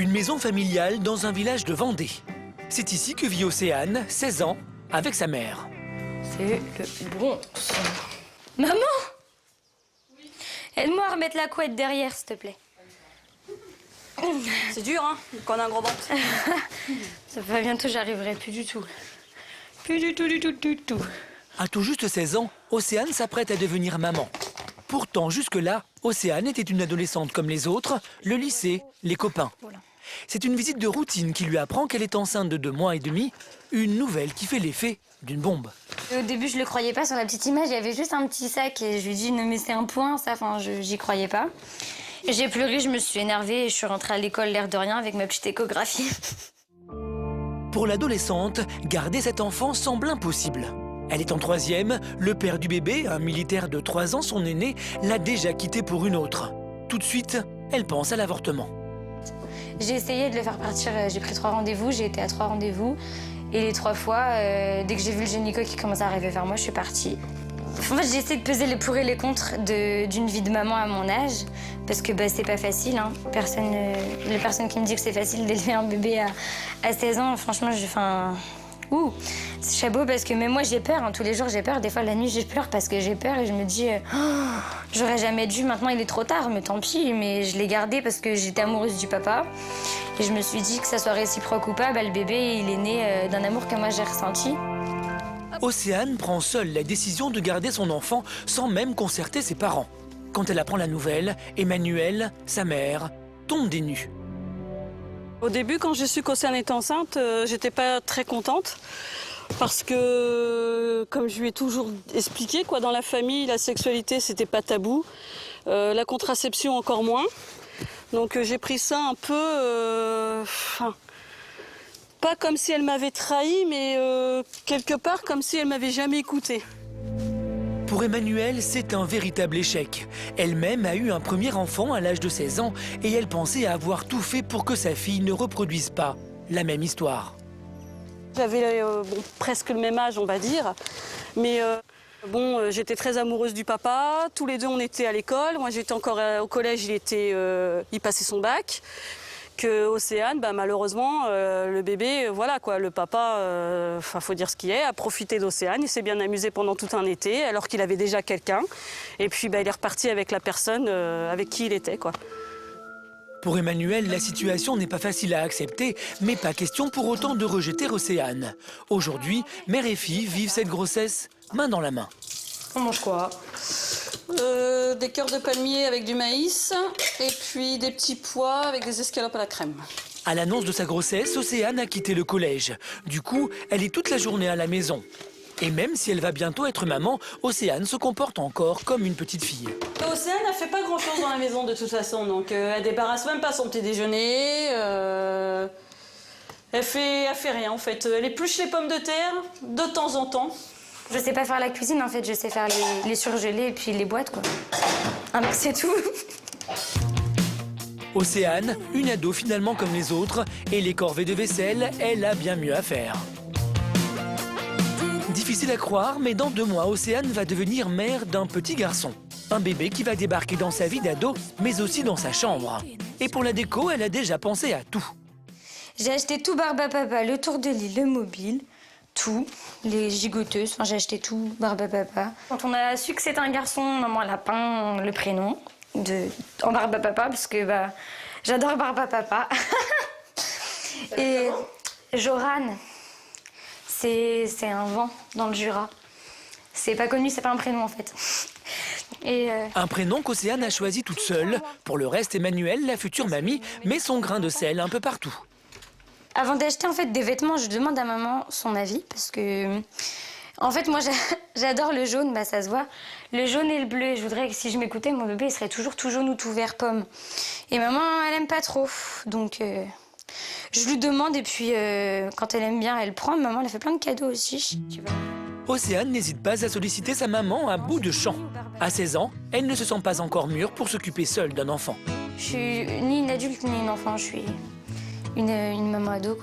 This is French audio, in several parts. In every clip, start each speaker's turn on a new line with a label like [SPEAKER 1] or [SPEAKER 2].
[SPEAKER 1] Une maison familiale dans un village de Vendée. C'est ici que vit Océane, 16 ans, avec sa mère.
[SPEAKER 2] C'est le bronze. Maman! Oui. Aide-moi à remettre la couette derrière, s'il te plaît.
[SPEAKER 3] C'est dur, hein, quand on a un gros ventre.
[SPEAKER 2] Ça va bientôt, j'arriverai plus du tout. Plus du tout, du tout, du tout.
[SPEAKER 1] À tout juste 16 ans, Océane s'apprête à devenir maman. Pourtant, jusque-là, Océane était une adolescente comme les autres, le lycée, les copains.
[SPEAKER 2] Voilà.
[SPEAKER 1] C'est une visite de routine qui lui apprend qu'elle est enceinte de 2 mois et demi, une nouvelle qui fait l'effet d'une bombe.
[SPEAKER 2] Au début, je le croyais pas. Sur la petite image, il y avait juste un petit sac et je lui ai dit non mais c'est un point, ça. Enfin, j'y croyais pas. J'ai pleuré, je me suis énervée et je suis rentrée à l'école l'air de rien avec ma petite échographie.
[SPEAKER 1] Pour l'adolescente, garder cet enfant semble impossible. Elle est en 3e, le père du bébé, un militaire de 3 ans, son aîné, l'a déjà quitté pour une autre. Tout de suite, elle pense à l'avortement.
[SPEAKER 2] J'ai essayé de le faire partir, j'ai pris 3 rendez-vous, j'ai été à 3 rendez-vous. Et les 3 fois, dès que j'ai vu le gynéco qui commençait à arriver vers moi, je suis partie. En fait, j'ai essayé de peser les pour et les contre d'une vie de maman à mon âge, parce que c'est pas facile. Hein. Les personnes qui me disent que c'est facile d'élever un bébé à 16 ans, franchement, c'est chapeau parce que même moi j'ai peur, hein. Tous les jours j'ai peur, des fois la nuit je pleure parce que j'ai peur et je me dis j'aurais jamais dû, maintenant il est trop tard, mais tant pis, mais je l'ai gardé parce que j'étais amoureuse du papa et je me suis dit que ça soit réciproque ou pas, le bébé il est né d'un amour que moi j'ai ressenti.
[SPEAKER 1] Océane prend seule la décision de garder son enfant sans même concerter ses parents. Quand elle apprend la nouvelle, Emmanuelle, sa mère, tombe des nues.
[SPEAKER 3] Au début, quand j'ai su qu'Océane était enceinte, j'étais pas très contente. Parce que, comme je lui ai toujours expliqué, dans la famille, la sexualité, c'était pas tabou. La contraception, encore moins. Donc j'ai pris ça un peu... pas comme si elle m'avait trahi, mais quelque part comme si elle m'avait jamais écoutée.
[SPEAKER 1] Pour Emmanuelle, c'est un véritable échec. Elle-même a eu un premier enfant à l'âge de 16 ans et elle pensait avoir tout fait pour que sa fille ne reproduise pas la même histoire.
[SPEAKER 3] J'avais presque le même âge, on va dire, mais j'étais très amoureuse du papa. Tous les deux, on était à l'école. Moi, j'étais encore au collège, il passait son bac. Que Océane, malheureusement, le bébé, le papa, faut dire ce qu'il est, a profité d'Océane. Il s'est bien amusé pendant tout un été, alors qu'il avait déjà quelqu'un. Et puis, il est reparti avec la personne avec qui il était,
[SPEAKER 1] Pour Emmanuelle, la situation n'est pas facile à accepter, mais pas question pour autant de rejeter Océane. Aujourd'hui, mère et fille vivent cette grossesse main dans la main.
[SPEAKER 3] On mange quoi ? Des cœurs de palmier avec du maïs et puis des petits pois avec des escalopes à la crème.
[SPEAKER 1] À l'annonce de sa grossesse, Océane a quitté le collège. Du coup, elle est toute la journée à la maison. Et même si elle va bientôt être maman, Océane se comporte encore comme une petite fille.
[SPEAKER 3] Océane n'a fait pas grand-chose dans la maison de toute façon, donc elle débarrasse même pas son petit déjeuner. Elle fait rien en fait. Elle épluche les pommes de terre de temps en temps.
[SPEAKER 2] Je sais pas faire la cuisine en fait, je sais faire les surgelés et puis les boîtes c'est tout.
[SPEAKER 1] Océane, une ado finalement comme les autres, et les corvées de vaisselle, elle a bien mieux à faire. Difficile à croire, mais dans 2 mois, Océane va devenir mère d'un petit garçon. Un bébé qui va débarquer dans sa vie d'ado, mais aussi dans sa chambre. Et pour la déco, elle a déjà pensé à tout.
[SPEAKER 2] J'ai acheté tout Barbapapa, le tour de lit, le mobile, tout, les gigoteuses, j'ai acheté tout Barbapapa. Quand on a su que c'était un garçon, maman elle a peint le prénom en Barbapapa parce que j'adore Barbapapa. Et Joran, c'est un vent dans le Jura. C'est pas connu, c'est pas un prénom en fait.
[SPEAKER 1] Un prénom qu'Océane a choisi toute seule. Pour le reste, Emmanuelle, la future mamie, met son grain de sel un peu partout.
[SPEAKER 2] Avant d'acheter des vêtements, je demande à maman son avis parce que, en fait, moi j'adore le jaune, ça se voit. Le jaune et le bleu. Je voudrais que si je m'écoutais, mon bébé il serait toujours tout jaune ou tout vert pomme. Et maman, elle aime pas trop, donc je lui demande et puis quand elle aime bien, elle prend. Maman, elle fait plein de cadeaux aussi. Tu vois.
[SPEAKER 1] Océane n'hésite pas à solliciter sa maman à bout de champ. À 16 ans, elle ne se sent pas encore mûre pour s'occuper seule d'un enfant.
[SPEAKER 2] Je suis ni une adulte ni une enfant, je suis une maman ado,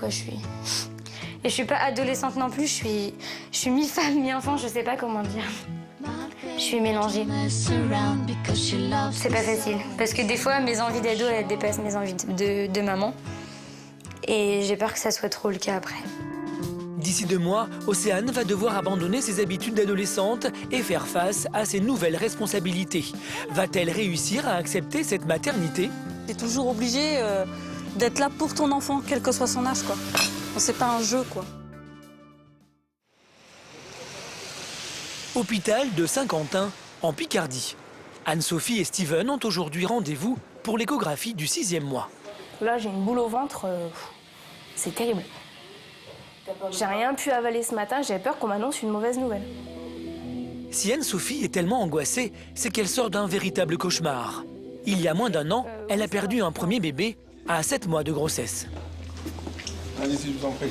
[SPEAKER 2] Et je suis pas adolescente non plus, je suis mi-femme, mi-enfant, je sais pas comment dire. Je suis mélangée. C'est pas facile, parce que des fois, mes envies d'ado, elles dépassent mes envies de maman. Et j'ai peur que ça soit trop le cas après.
[SPEAKER 1] D'ici 2 mois, Océane va devoir abandonner ses habitudes d'adolescente et faire face à ses nouvelles responsabilités. Va-t-elle réussir à accepter cette maternité?
[SPEAKER 3] T'es toujours obligé d'être là pour ton enfant, quel que soit son âge, quoi. C'est pas un jeu, quoi.
[SPEAKER 1] Hôpital de Saint-Quentin, en Picardie. Anne-Sophie et Steven ont aujourd'hui rendez-vous pour l'échographie du 6e mois.
[SPEAKER 4] Là, j'ai une boule au ventre, c'est terrible. J'ai rien pu avaler ce matin, j'avais peur qu'on m'annonce une mauvaise nouvelle.
[SPEAKER 1] Si Anne-Sophie est tellement angoissée, c'est qu'elle sort d'un véritable cauchemar. Il y a moins d'1 an, elle a perdu un premier bébé à 7 mois de grossesse.
[SPEAKER 5] Allez-y, je vous en prie.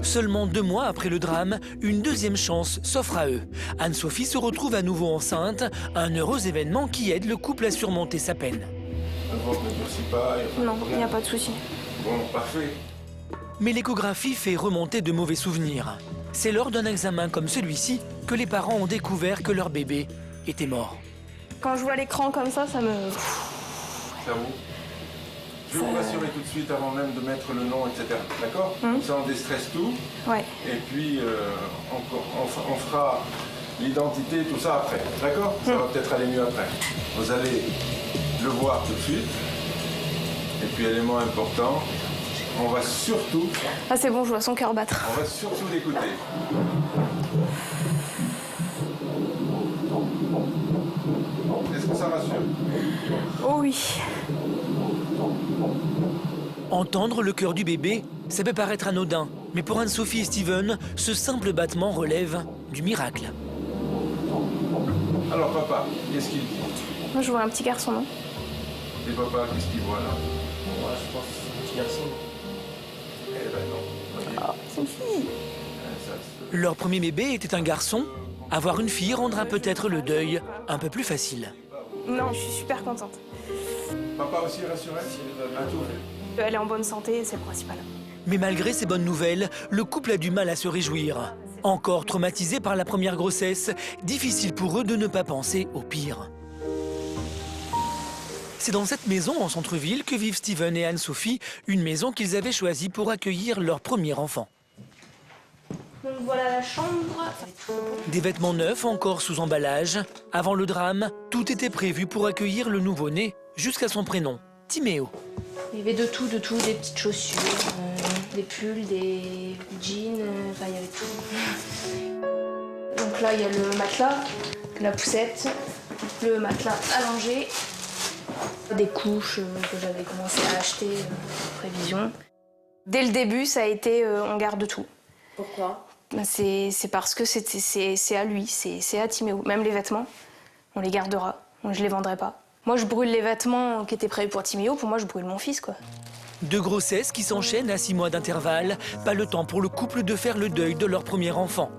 [SPEAKER 1] Seulement 2 mois après le drame, une deuxième chance s'offre à eux. Anne-Sophie se retrouve à nouveau enceinte, un heureux événement qui aide le couple à surmonter sa peine.
[SPEAKER 5] Le ventre ne durcit pas,
[SPEAKER 4] Non, il n'y a pas de souci.
[SPEAKER 5] Bon, parfait.
[SPEAKER 1] Mais l'échographie fait remonter de mauvais souvenirs. C'est lors d'un examen comme celui-ci que les parents ont découvert que leur bébé était mort.
[SPEAKER 4] Quand je vois l'écran comme ça me...
[SPEAKER 5] C'est à vous. Je vais vous rassurer tout de suite avant même de mettre le nom, etc. D'accord? Ça, on déstresse tout.
[SPEAKER 4] Ouais.
[SPEAKER 5] Et puis, on fera l'identité, tout ça après. D'accord? Ça va peut-être aller mieux après. Vous allez le voir tout de suite. Et puis, élément important, on va surtout...
[SPEAKER 4] Ah c'est bon, je vois son cœur battre.
[SPEAKER 5] On va surtout l'écouter. Est-ce que ça rassure?
[SPEAKER 4] Oh oui.
[SPEAKER 1] Entendre le cœur du bébé, ça peut paraître anodin, mais pour Anne-Sophie et Steven, ce simple battement relève du miracle.
[SPEAKER 5] Alors, papa, qu'est-ce qu'il dit?
[SPEAKER 4] Moi je vois un petit garçon, non?
[SPEAKER 5] Et papa, qu'est-ce qu'il voit là?
[SPEAKER 6] Moi, je pense que c'est un petit garçon.
[SPEAKER 5] Eh ben non. Voyez.
[SPEAKER 4] Oh, c'est une fille.
[SPEAKER 1] Leur premier bébé était un garçon. Avoir une fille rendra peut-être le deuil un peu plus facile.
[SPEAKER 4] Non, je suis super contente.
[SPEAKER 5] Papa aussi rassuré? À tout.
[SPEAKER 4] Elle est en bonne santé, c'est le principal.
[SPEAKER 1] Mais malgré ces bonnes nouvelles, le couple a du mal à se réjouir. Encore traumatisés par la première grossesse, difficile pour eux de ne pas penser au pire. C'est dans cette maison en centre-ville que vivent Steven et Anne-Sophie, une maison qu'ils avaient choisie pour accueillir leur premier enfant.
[SPEAKER 4] Donc voilà la chambre.
[SPEAKER 1] Des vêtements neufs encore sous emballage. Avant le drame, tout était prévu pour accueillir le nouveau-né jusqu'à son prénom, Timéo.
[SPEAKER 4] Il y avait de tout, des petites chaussures, des pulls, des jeans, enfin il y avait tout. Donc là il y a le matelas, la poussette, le matelas allongé, des couches que j'avais commencé à acheter en prévision. Dès le début ça a été on garde tout.
[SPEAKER 7] Pourquoi?
[SPEAKER 4] C'est parce que c'est à lui, c'est à Timéo. Même les vêtements, on les gardera, je les vendrai pas. Moi, je brûle les vêtements qui étaient prévus pour Timéo, pour moi, je brûle mon fils, quoi.
[SPEAKER 1] 2 grossesses qui s'enchaînent à 6 mois d'intervalle, pas le temps pour le couple de faire le deuil de leur premier enfant.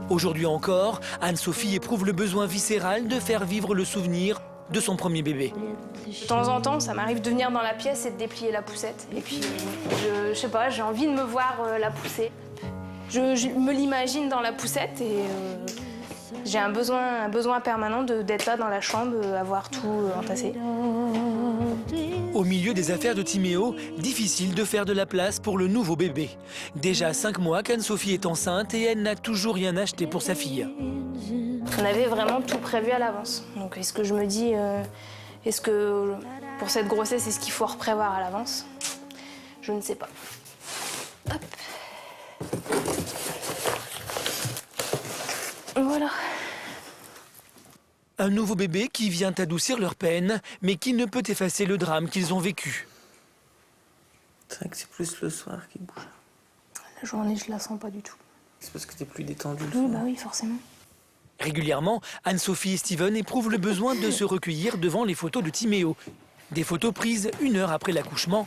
[SPEAKER 1] Aujourd'hui encore, Anne-Sophie éprouve le besoin viscéral de faire vivre le souvenir de son premier bébé.
[SPEAKER 4] De temps en temps, ça m'arrive de venir dans la pièce et de déplier la poussette. Et puis, je sais pas, j'ai envie de me voir la pousser. Je me l'imagine dans la poussette et j'ai un besoin permanent d'être là dans la chambre, avoir tout entassé.
[SPEAKER 1] Au milieu des affaires de Timéo, difficile de faire de la place pour le nouveau bébé. Déjà 5 mois qu'Anne-Sophie est enceinte et elle n'a toujours rien acheté pour sa fille.
[SPEAKER 4] On avait vraiment tout prévu à l'avance. Donc est-ce que je me dis, est-ce que pour cette grossesse, est-ce qu'il faut reprévoir à l'avance? Je ne sais pas. Hop. Voilà.
[SPEAKER 1] Un nouveau bébé qui vient adoucir leur peine, mais qui ne peut effacer le drame qu'ils ont vécu.
[SPEAKER 6] C'est vrai que c'est plus le soir qui bouge.
[SPEAKER 4] La journée, je la sens pas du tout.
[SPEAKER 6] C'est parce que t'es plus détendu le
[SPEAKER 4] Oui,
[SPEAKER 6] soir.
[SPEAKER 4] bah oui, forcément.
[SPEAKER 1] Régulièrement, Anne-Sophie et Steven éprouvent le besoin de se recueillir devant les photos de Timéo. Des photos prises 1 heure après l'accouchement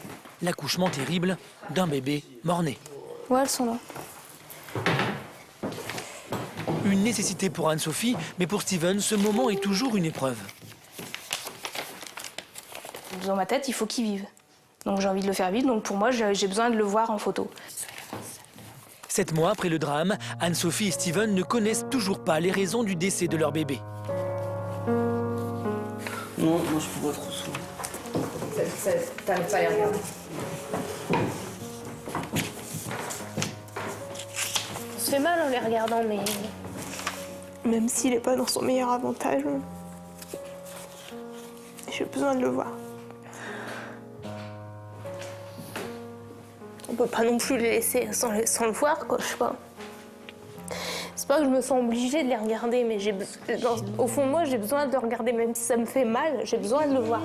[SPEAKER 1] terrible d'un bébé mort-né.
[SPEAKER 4] Ouais, elles sont là.
[SPEAKER 1] Une nécessité pour Anne-Sophie, mais pour Steven, ce moment est toujours une épreuve.
[SPEAKER 4] Dans ma tête, il faut qu'il vive. Donc j'ai envie de le faire vivre, donc pour moi, j'ai besoin de le voir en photo.
[SPEAKER 1] 7 mois après le drame, Anne-Sophie et Steven ne connaissent toujours pas les raisons du décès de leur bébé.
[SPEAKER 6] Non, moi je vois trop souvent.
[SPEAKER 7] T'arrives pas à les regarder.
[SPEAKER 4] On se fait mal en les regardant, mais même s'il n'est pas dans son meilleur avantage, j'ai besoin de le voir. On peut pas non plus les laisser sans le voir, quoi, je sais pas. C'est pas que je me sens obligée de les regarder, mais au fond de moi, j'ai besoin de le regarder, même si ça me fait mal, j'ai besoin de le voir.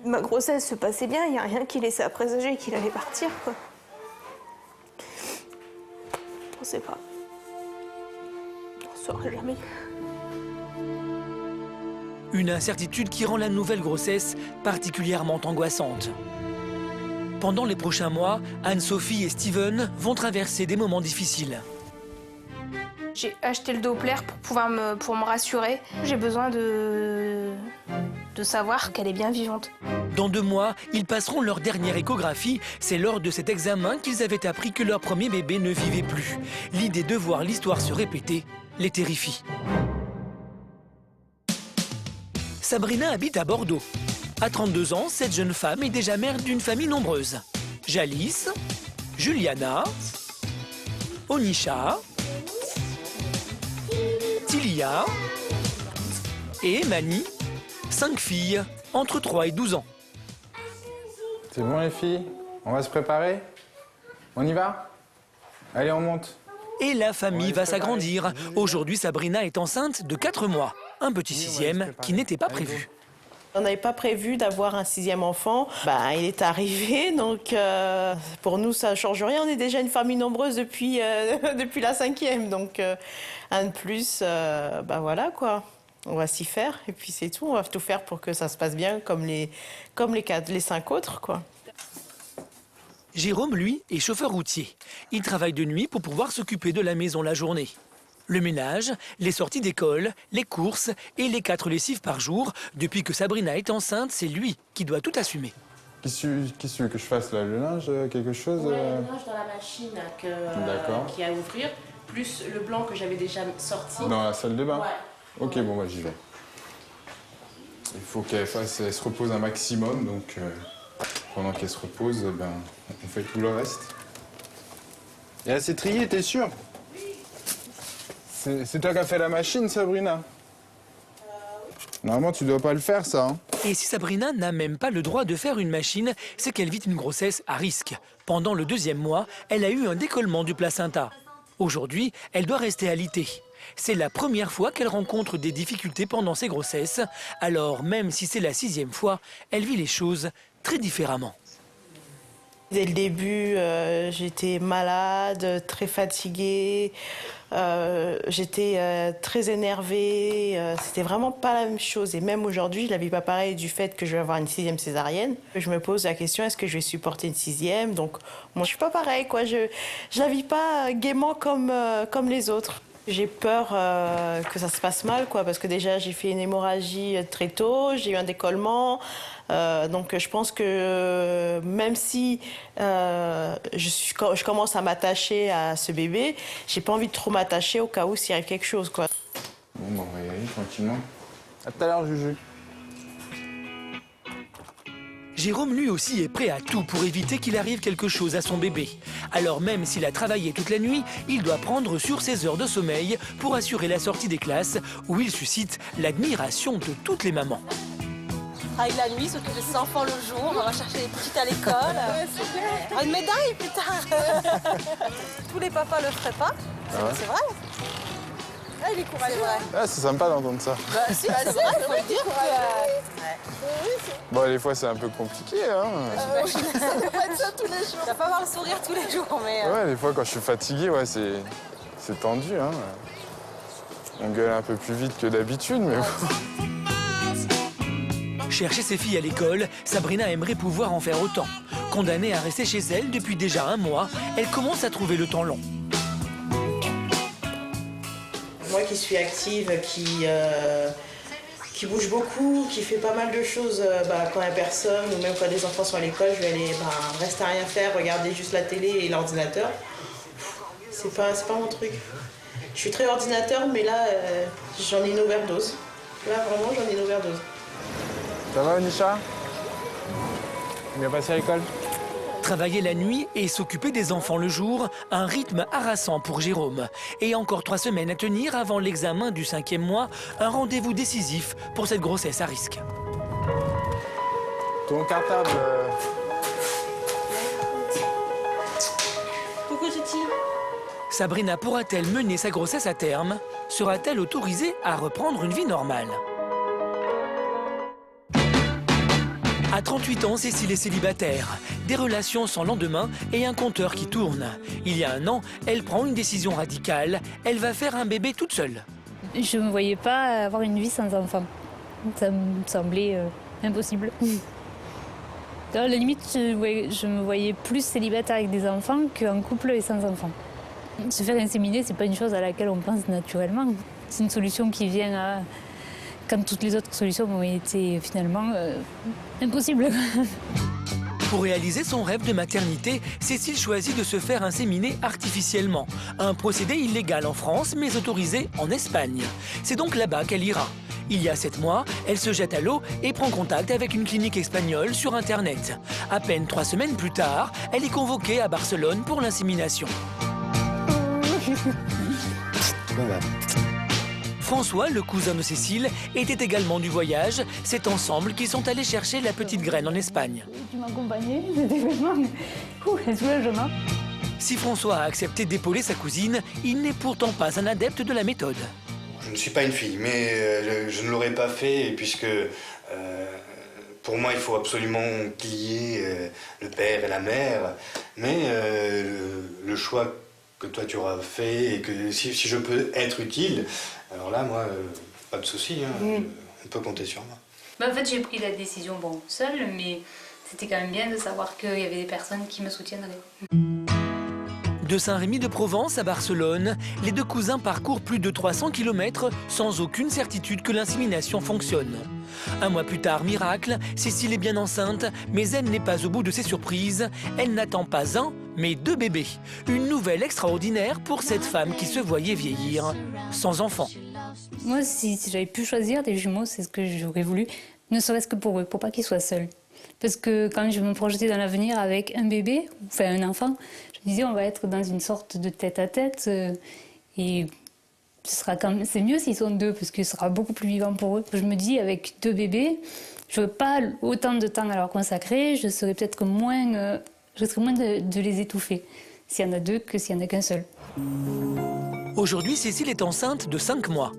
[SPEAKER 4] Ma grossesse se passait bien, il n'y a rien qui laissait à présager qu'il allait partir, quoi. On sait pas. On saura jamais.
[SPEAKER 1] Une incertitude qui rend la nouvelle grossesse particulièrement angoissante. Pendant les prochains mois, Anne-Sophie et Steven vont traverser des moments difficiles.
[SPEAKER 4] J'ai acheté le Doppler pour me rassurer. J'ai besoin de savoir qu'elle est bien vivante.
[SPEAKER 1] Dans 2 mois, ils passeront leur dernière échographie. C'est lors de cet examen qu'ils avaient appris que leur premier bébé ne vivait plus. L'idée de voir l'histoire se répéter les terrifie. Sabrina habite à Bordeaux. À 32 ans, cette jeune femme est déjà mère d'une famille nombreuse. Jalice, Juliana, Onisha, Tilia et Mani, 5 filles entre 3 et 12 ans.
[SPEAKER 7] C'est bon les filles? On va se préparer? On y va? Allez, on monte.
[SPEAKER 1] Et la famille va s'agrandir. Aujourd'hui, Sabrina est enceinte de 4 mois. Un petit 6e qui n'était pas prévu.
[SPEAKER 8] On n'avait pas prévu d'avoir un 6e enfant. Il est arrivé, donc pour nous, ça ne change rien. On est déjà une famille nombreuse depuis la 5e. Donc un de plus, voilà quoi. On va s'y faire et puis c'est tout. On va tout faire pour que ça se passe bien comme les 5 autres, quoi.
[SPEAKER 1] Jérôme, lui, est chauffeur routier. Il travaille de nuit pour pouvoir s'occuper de la maison la journée. Le ménage, les sorties d'école, les courses et les 4 lessives par jour. Depuis que Sabrina est enceinte, c'est lui qui doit tout assumer.
[SPEAKER 7] Qu'est-ce que je fasse là? Le linge, quelque chose?
[SPEAKER 8] Ouais, le linge dans la machine qui a à ouvrir, plus le blanc que j'avais déjà sorti.
[SPEAKER 7] Dans la salle de bain?
[SPEAKER 8] Ouais.
[SPEAKER 7] Ok, bon, j'y vais. Il faut qu'elle se repose un maximum, donc pendant qu'elle se repose, on fait tout le reste. Et elle s'est triée, t'es sûr? C'est toi qui as fait la machine, Sabrina? Normalement, tu dois pas le faire, ça. Hein.
[SPEAKER 1] Et si Sabrina n'a même pas le droit de faire une machine, c'est qu'elle vit une grossesse à risque. Pendant le 2e mois, elle a eu un décollement du placenta. Aujourd'hui, elle doit rester alitée. C'est la première fois qu'elle rencontre des difficultés pendant ses grossesses. Alors, même si c'est la 6e fois, elle vit les choses très différemment.
[SPEAKER 8] Dès le début, j'étais malade, très fatiguée, j'étais très énervée. C'était vraiment pas la même chose. Et même aujourd'hui, je la vis pas pareil du fait que je vais avoir une 6e césarienne. Je me pose la question, est-ce que je vais supporter une 6e? Donc, moi, je suis pas pareil, quoi. Je la vis pas gaiement comme les autres. J'ai peur que ça se passe mal, quoi, parce que déjà, j'ai fait une hémorragie très tôt, j'ai eu un décollement. Donc, je pense que même si je commence à m'attacher à ce bébé, j'ai pas envie de trop m'attacher au cas où s'il arrive quelque chose, quoi.
[SPEAKER 7] Bon, on va y aller tranquillement. À tout à l'heure, Juju.
[SPEAKER 1] Jérôme, lui aussi, est prêt à tout pour éviter qu'il arrive quelque chose à son bébé. Alors même s'il a travaillé toute la nuit, il doit prendre sur ses heures de sommeil pour assurer la sortie des classes où il suscite l'admiration de toutes les mamans.
[SPEAKER 9] Travaille la nuit, s'occupe de ses enfants le jour, on va chercher les petites à l'école. Une médaille, putain. Tous les papas le feraient pas. C'est vrai. Ah, il est courageux.
[SPEAKER 7] C'est sympa d'entendre ça.
[SPEAKER 9] Si, c'est vrai, il faut le dire.
[SPEAKER 7] Bon, des fois, c'est un peu compliqué, hein.
[SPEAKER 9] Ça ne pas être ça tous les jours. Tu vas pas avoir le sourire tous les jours, mais...
[SPEAKER 7] Ouais, des fois, quand je suis fatigué, c'est tendu, hein. On gueule un peu plus vite que d'habitude, mais bon.
[SPEAKER 1] Chercher ses filles à l'école, Sabrina aimerait pouvoir en faire autant. Condamnée à rester chez elle depuis déjà 1 mois, elle commence à trouver le temps long.
[SPEAKER 8] Moi qui suis active, qui bouge beaucoup, qui fait pas mal de choses quand il n'y a personne, ou même quand les enfants sont à l'école, je vais aller rester à rien faire, regarder juste la télé et l'ordinateur. C'est pas mon truc. Je suis très ordinateur, mais là, j'en ai une overdose. Là, vraiment, j'en ai une overdose.
[SPEAKER 7] Ça va, Nisha? Bien passé à l'école?
[SPEAKER 1] Travailler la nuit et s'occuper des enfants le jour, un rythme harassant pour Jérôme. Et encore 3 semaines à tenir avant l'examen du 5e mois, un rendez-vous décisif pour cette grossesse à risque.
[SPEAKER 7] Ton cartable.
[SPEAKER 3] Coucou Titi.
[SPEAKER 1] Sabrina pourra-t-elle mener sa grossesse à terme? Sera-t-elle autorisée à reprendre une vie normale? À 38 ans, Cécile est célibataire. Des relations sans lendemain et un compteur qui tourne. Il y a 1 an, elle prend une décision radicale. Elle va faire un bébé toute seule.
[SPEAKER 2] Je ne me voyais pas avoir une vie sans enfant. Ça me semblait impossible. À la limite, je me voyais plus célibataire avec des enfants qu'en couple et sans enfants. Se faire inséminer, c'est pas une chose à laquelle on pense naturellement. C'est une solution qui vient quand toutes les autres solutions ont été finalement impossibles.
[SPEAKER 1] Pour réaliser son rêve de maternité, Cécile choisit de se faire inséminer artificiellement. Un procédé illégal en France, mais autorisé en Espagne. C'est donc là-bas qu'elle ira. Il y a 7 mois, elle se jette à l'eau et prend contact avec une clinique espagnole sur Internet. À peine 3 semaines plus tard, elle est convoquée à Barcelone pour l'insémination. François, le cousin de Cécile, était également du voyage. C'est ensemble qu'ils sont allés chercher la petite graine en Espagne.
[SPEAKER 2] Tu m'accompagnais, c'était vraiment un soulagement.
[SPEAKER 1] Si François a accepté d'épauler sa cousine, il n'est pourtant pas un adepte de la méthode.
[SPEAKER 10] Je ne suis pas une fille, mais je ne l'aurais pas fait puisque pour moi il faut absolument qu'il y ait le père et la mère. Mais le choix que toi tu auras fait et que si je peux être utile, alors là moi pas de souci, hein, on peut compter sur moi.
[SPEAKER 2] En fait j'ai pris la décision seule, mais c'était quand même bien de savoir qu'il y avait des personnes qui me soutiendraient.
[SPEAKER 1] De Saint-Rémy-de-Provence à Barcelone, les 2 cousins parcourent plus de 300 km sans aucune certitude que l'insémination fonctionne. 1 mois plus tard, miracle, Cécile est bien enceinte, mais elle n'est pas au bout de ses surprises. Elle n'attend pas 1, mais 2 bébés. Une nouvelle extraordinaire pour cette femme qui se voyait vieillir sans enfant.
[SPEAKER 2] Moi, si j'avais pu choisir des jumeaux, c'est ce que j'aurais voulu, ne serait-ce que pour eux, pour pas qu'ils soient seuls. Parce que quand je me projetais dans l'avenir avec un bébé, enfin un enfant, je me disais on va être dans une sorte de tête-à-tête et c'est mieux s'ils sont 2 parce que ce sera beaucoup plus vivant pour eux. Je me dis avec 2 bébés, je n'aurais pas autant de temps à leur consacrer, je serais peut-être moins, de les étouffer s'il y en a 2 que s'il n'y en a qu'un seul.
[SPEAKER 1] Aujourd'hui, Cécile est enceinte de 5 mois.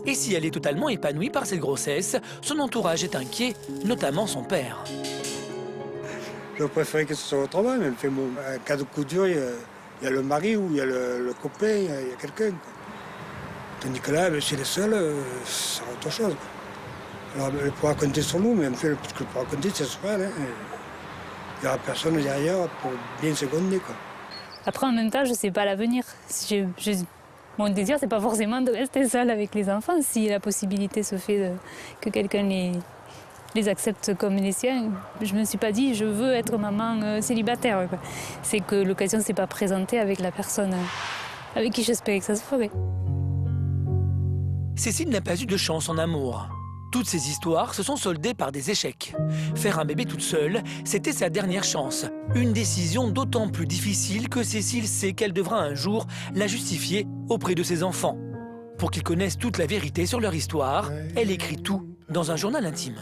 [SPEAKER 1] Et si elle est totalement épanouie par cette grossesse, son entourage est inquiet, notamment son père.
[SPEAKER 11] Je préférais que ce soit autrement, mais bon, en cas de coup dur, il y a le mari ou il y a le copain, il y a quelqu'un. Tandis que là, chez les seuls, c'est autre chose. Alors, elle pourra compter sur nous, mais en fait, ce qu'elle pourra compter, c'est sur elle. Hein. Il n'y aura personne derrière pour bien seconder, quoi.
[SPEAKER 2] Après, en même temps, je ne sais pas l'avenir. Mon désir, c'est pas forcément de rester seule avec les enfants. Si la possibilité se fait que quelqu'un les accepte comme les siens, je me suis pas dit je veux être maman célibataire. C'est que l'occasion ne s'est pas présentée avec la personne avec qui j'espérais que ça se ferait.
[SPEAKER 1] Cécile n'a pas eu de chance en amour. Toutes ces histoires se sont soldées par des échecs. Faire un bébé toute seule, c'était sa dernière chance. Une décision d'autant plus difficile que Cécile sait qu'elle devra un jour la justifier auprès de ses enfants. Pour qu'ils connaissent toute la vérité sur leur histoire, elle écrit tout dans un journal intime.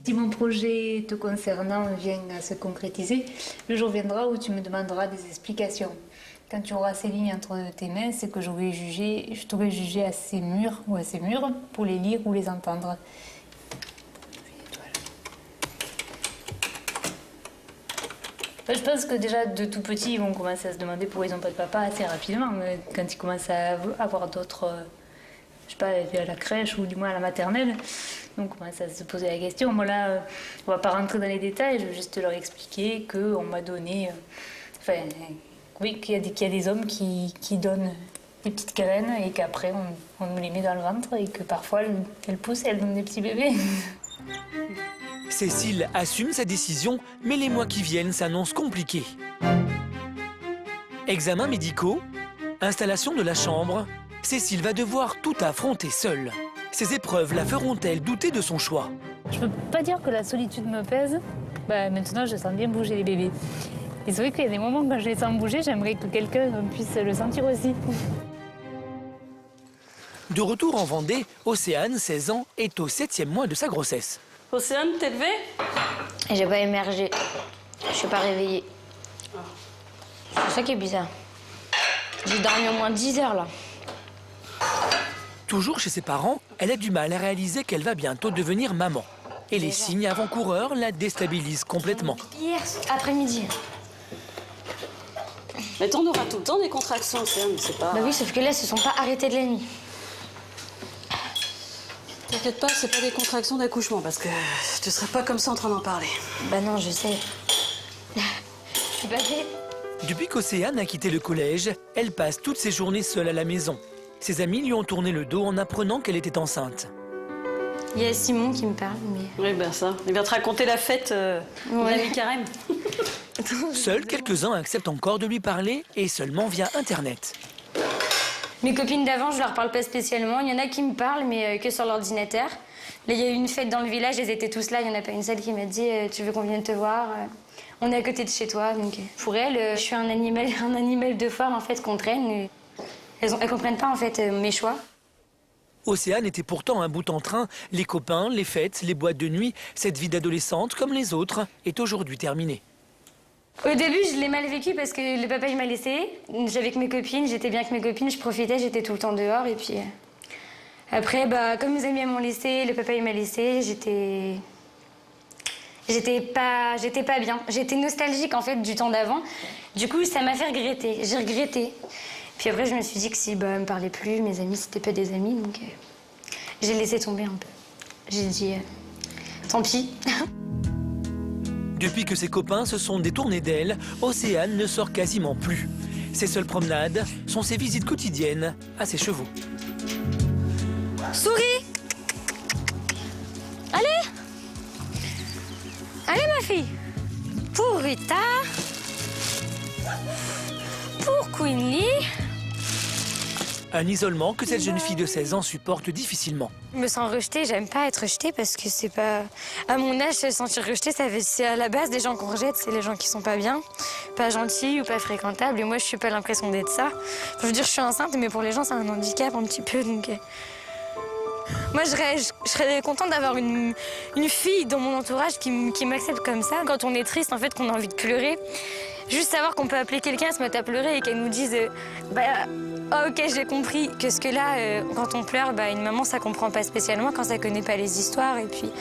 [SPEAKER 2] Si mon projet te concernant vient à se concrétiser, le jour viendra où tu me demanderas des explications. Quand tu auras ces lignes entre tes mains, c'est que je t'aurai jugé assez mûr ou assez mûr pour les lire ou les entendre. Je pense que déjà de tout petit, ils vont commencer à se demander pourquoi ils n'ont pas de papa assez rapidement. Quand ils commencent à avoir d'autres, je sais pas, à la crèche ou du moins à la maternelle, donc on commence à se poser la question. Moi là, on va pas rentrer dans les détails, je vais juste leur expliquer qu'on m'a donné, oui, qu'il y a des hommes qui donnent des petites graines et qu'après on nous les met dans le ventre et que parfois elles poussent et elles donnent des petits bébés.
[SPEAKER 1] Cécile assume sa décision, mais les mois qui viennent s'annoncent compliqués. Examens médicaux, installation de la chambre, Cécile va devoir tout affronter seule. Ces épreuves la feront-elles douter de son choix?
[SPEAKER 12] Je peux pas dire que la solitude me pèse. Maintenant, je sens bien bouger les bébés. Et c'est vrai qu'il y a des moments quand je les sens bouger, j'aimerais que quelqu'un puisse le sentir aussi.
[SPEAKER 1] De retour en Vendée, Océane, 16 ans, est au 7e mois de sa grossesse.
[SPEAKER 3] Océane, t'es levée?
[SPEAKER 2] Et j'ai pas émergé. Je suis pas réveillée. C'est ça qui est bizarre. J'ai dormi au moins 10 heures là.
[SPEAKER 1] Toujours chez ses parents, elle a du mal à réaliser qu'elle va bientôt devenir maman. Et les signes avant-coureurs la déstabilisent complètement.
[SPEAKER 2] Hier après-midi.
[SPEAKER 3] Mais t'en auras tout le temps des contractions, Océane, c'est pas...
[SPEAKER 2] Bah oui, sauf que là, elles se sont pas arrêtées de la nuit.
[SPEAKER 3] T'inquiète pas, c'est pas des contractions d'accouchement, parce que tu serais pas comme ça en train d'en parler.
[SPEAKER 2] Bah non, je sais. Je suis pas fait.
[SPEAKER 1] Depuis qu'Océane a quitté le collège, elle passe toutes ses journées seule à la maison. Ses amis lui ont tourné le dos en apprenant qu'elle était enceinte.
[SPEAKER 2] Il y a Simon qui me parle, mais...
[SPEAKER 3] Oui, ben ça. Il vient te raconter la fête de l'ami Carême.
[SPEAKER 1] Seuls quelques-uns acceptent encore de lui parler, et seulement via Internet.
[SPEAKER 2] Mes copines d'avant, je leur parle pas spécialement. Il y en a qui me parlent, mais que sur l'ordinateur. Là, il y a eu une fête dans le village, elles étaient tous là. Il y en a pas une seule qui m'a dit « Tu veux qu'on vienne te voir ?» On est à côté de chez toi, donc pour elles, je suis un animal de forme en fait qu'on traîne. Elles comprennent pas en fait mes choix.
[SPEAKER 1] Océane était pourtant un bout en train. Les copains, les fêtes, les boîtes de nuit, cette vie d'adolescente, comme les autres, est aujourd'hui terminée.
[SPEAKER 2] Au début, je l'ai mal vécu parce que le papa il m'a laissée. J'avais que mes copines, j'étais bien avec mes copines, je profitais, j'étais tout le temps dehors. Et puis après, comme mes amis m'ont laissée, le papa il m'a laissée, j'étais pas bien. J'étais nostalgique en fait du temps d'avant. Du coup, ça m'a fait regretter. J'ai regretté. Puis après, je me suis dit que si elle me parlait plus, mes amis c'était pas des amis, donc j'ai laissé tomber un peu. J'ai dit tant pis.
[SPEAKER 1] Depuis que ses copains se sont détournés d'elle, Océane ne sort quasiment plus. Ses seules promenades sont ses visites quotidiennes à ses chevaux.
[SPEAKER 2] Souris! Allez! Allez ma fille! Pour Rita! Pour Queenie!
[SPEAKER 1] Un isolement que cette jeune fille de 16 ans supporte difficilement.
[SPEAKER 2] Je me sens rejetée, j'aime pas être rejetée parce que c'est pas... À mon âge, se sentir rejetée, c'est à la base des gens qu'on rejette, c'est les gens qui sont pas bien, pas gentils ou pas fréquentables. Et moi, je suis pas l'impression d'être ça. Enfin, je veux dire, je suis enceinte, mais pour les gens, c'est un handicap un petit peu, donc... Moi, je serais contente d'avoir une fille dans mon entourage qui m'accepte comme ça. Quand on est triste, en fait, qu'on a envie de pleurer, juste savoir qu'on peut appeler quelqu'un, se mettre à pleurer et qu'elle nous dise oh, ok, j'ai compris. Que ce que là, quand on pleure, une maman, ça comprend pas spécialement quand ça connaît pas les histoires. Et puis,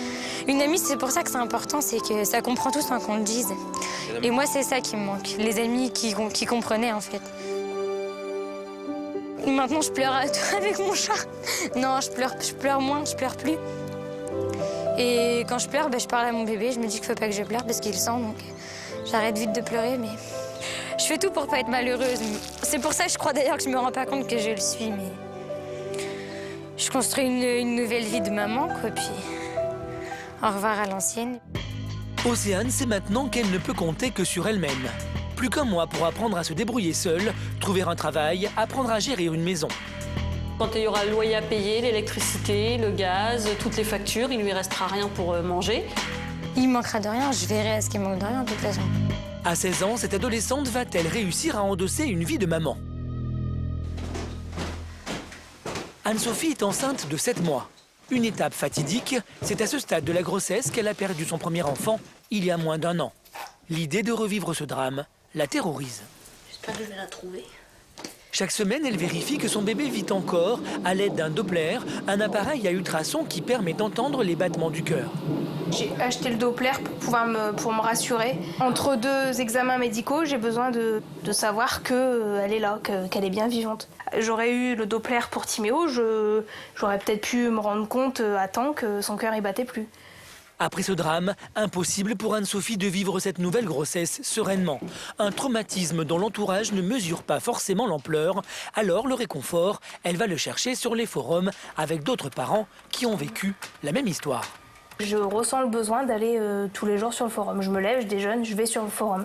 [SPEAKER 2] une amie, c'est pour ça que c'est important, c'est que ça comprend tout sans qu'on le dise. Et moi, c'est ça qui me manque, les amis qui comprenaient, en fait. Maintenant, je pleure avec mon chat. Non, je pleure moins, je pleure plus. Et quand je pleure, je parle à mon bébé, je me dis qu'il faut pas que je pleure parce qu'il le sent, donc j'arrête vite de pleurer, mais je fais tout pour pas être malheureuse. C'est pour ça que je crois d'ailleurs que je me rends pas compte que je le suis, mais je construis une nouvelle vie de maman, quoi, puis au revoir à l'ancienne.
[SPEAKER 1] Océane sait maintenant qu'elle ne peut compter que sur elle-même. Plus qu'un mois pour apprendre à se débrouiller seule, trouver un travail, apprendre à gérer une maison.
[SPEAKER 3] Quand il y aura le loyer à payer, l'électricité, le gaz, toutes les factures, il lui restera rien pour manger.
[SPEAKER 2] Il manquera de rien, je verrai à ce qu'il manque de rien de toute façon.
[SPEAKER 1] À 16 ans, cette adolescente va-t-elle réussir à endosser une vie de maman? Anne-Sophie est enceinte de 7 mois. Une étape fatidique, c'est à ce stade de la grossesse qu'elle a perdu son premier enfant il y a moins d'1 an. L'idée de revivre ce drame la terrorise.
[SPEAKER 9] J'espère que je vais la trouver.
[SPEAKER 1] Chaque semaine, elle vérifie que son bébé vit encore à l'aide d'un Doppler, un appareil à ultrasons qui permet d'entendre les battements du cœur.
[SPEAKER 4] J'ai acheté le Doppler pour me rassurer. Entre 2 examens médicaux, j'ai besoin de savoir qu'elle est là, qu'elle est bien vivante. J'aurais eu le Doppler pour Timéo, j'aurais peut-être pu me rendre compte à temps que son cœur ne battait plus.
[SPEAKER 1] Après ce drame, impossible pour Anne-Sophie de vivre cette nouvelle grossesse sereinement. Un traumatisme dont l'entourage ne mesure pas forcément l'ampleur. Alors le réconfort, elle va le chercher sur les forums avec d'autres parents qui ont vécu la même histoire.
[SPEAKER 4] Je ressens le besoin d'aller tous les jours sur le forum. Je me lève, je déjeune, je vais sur le forum.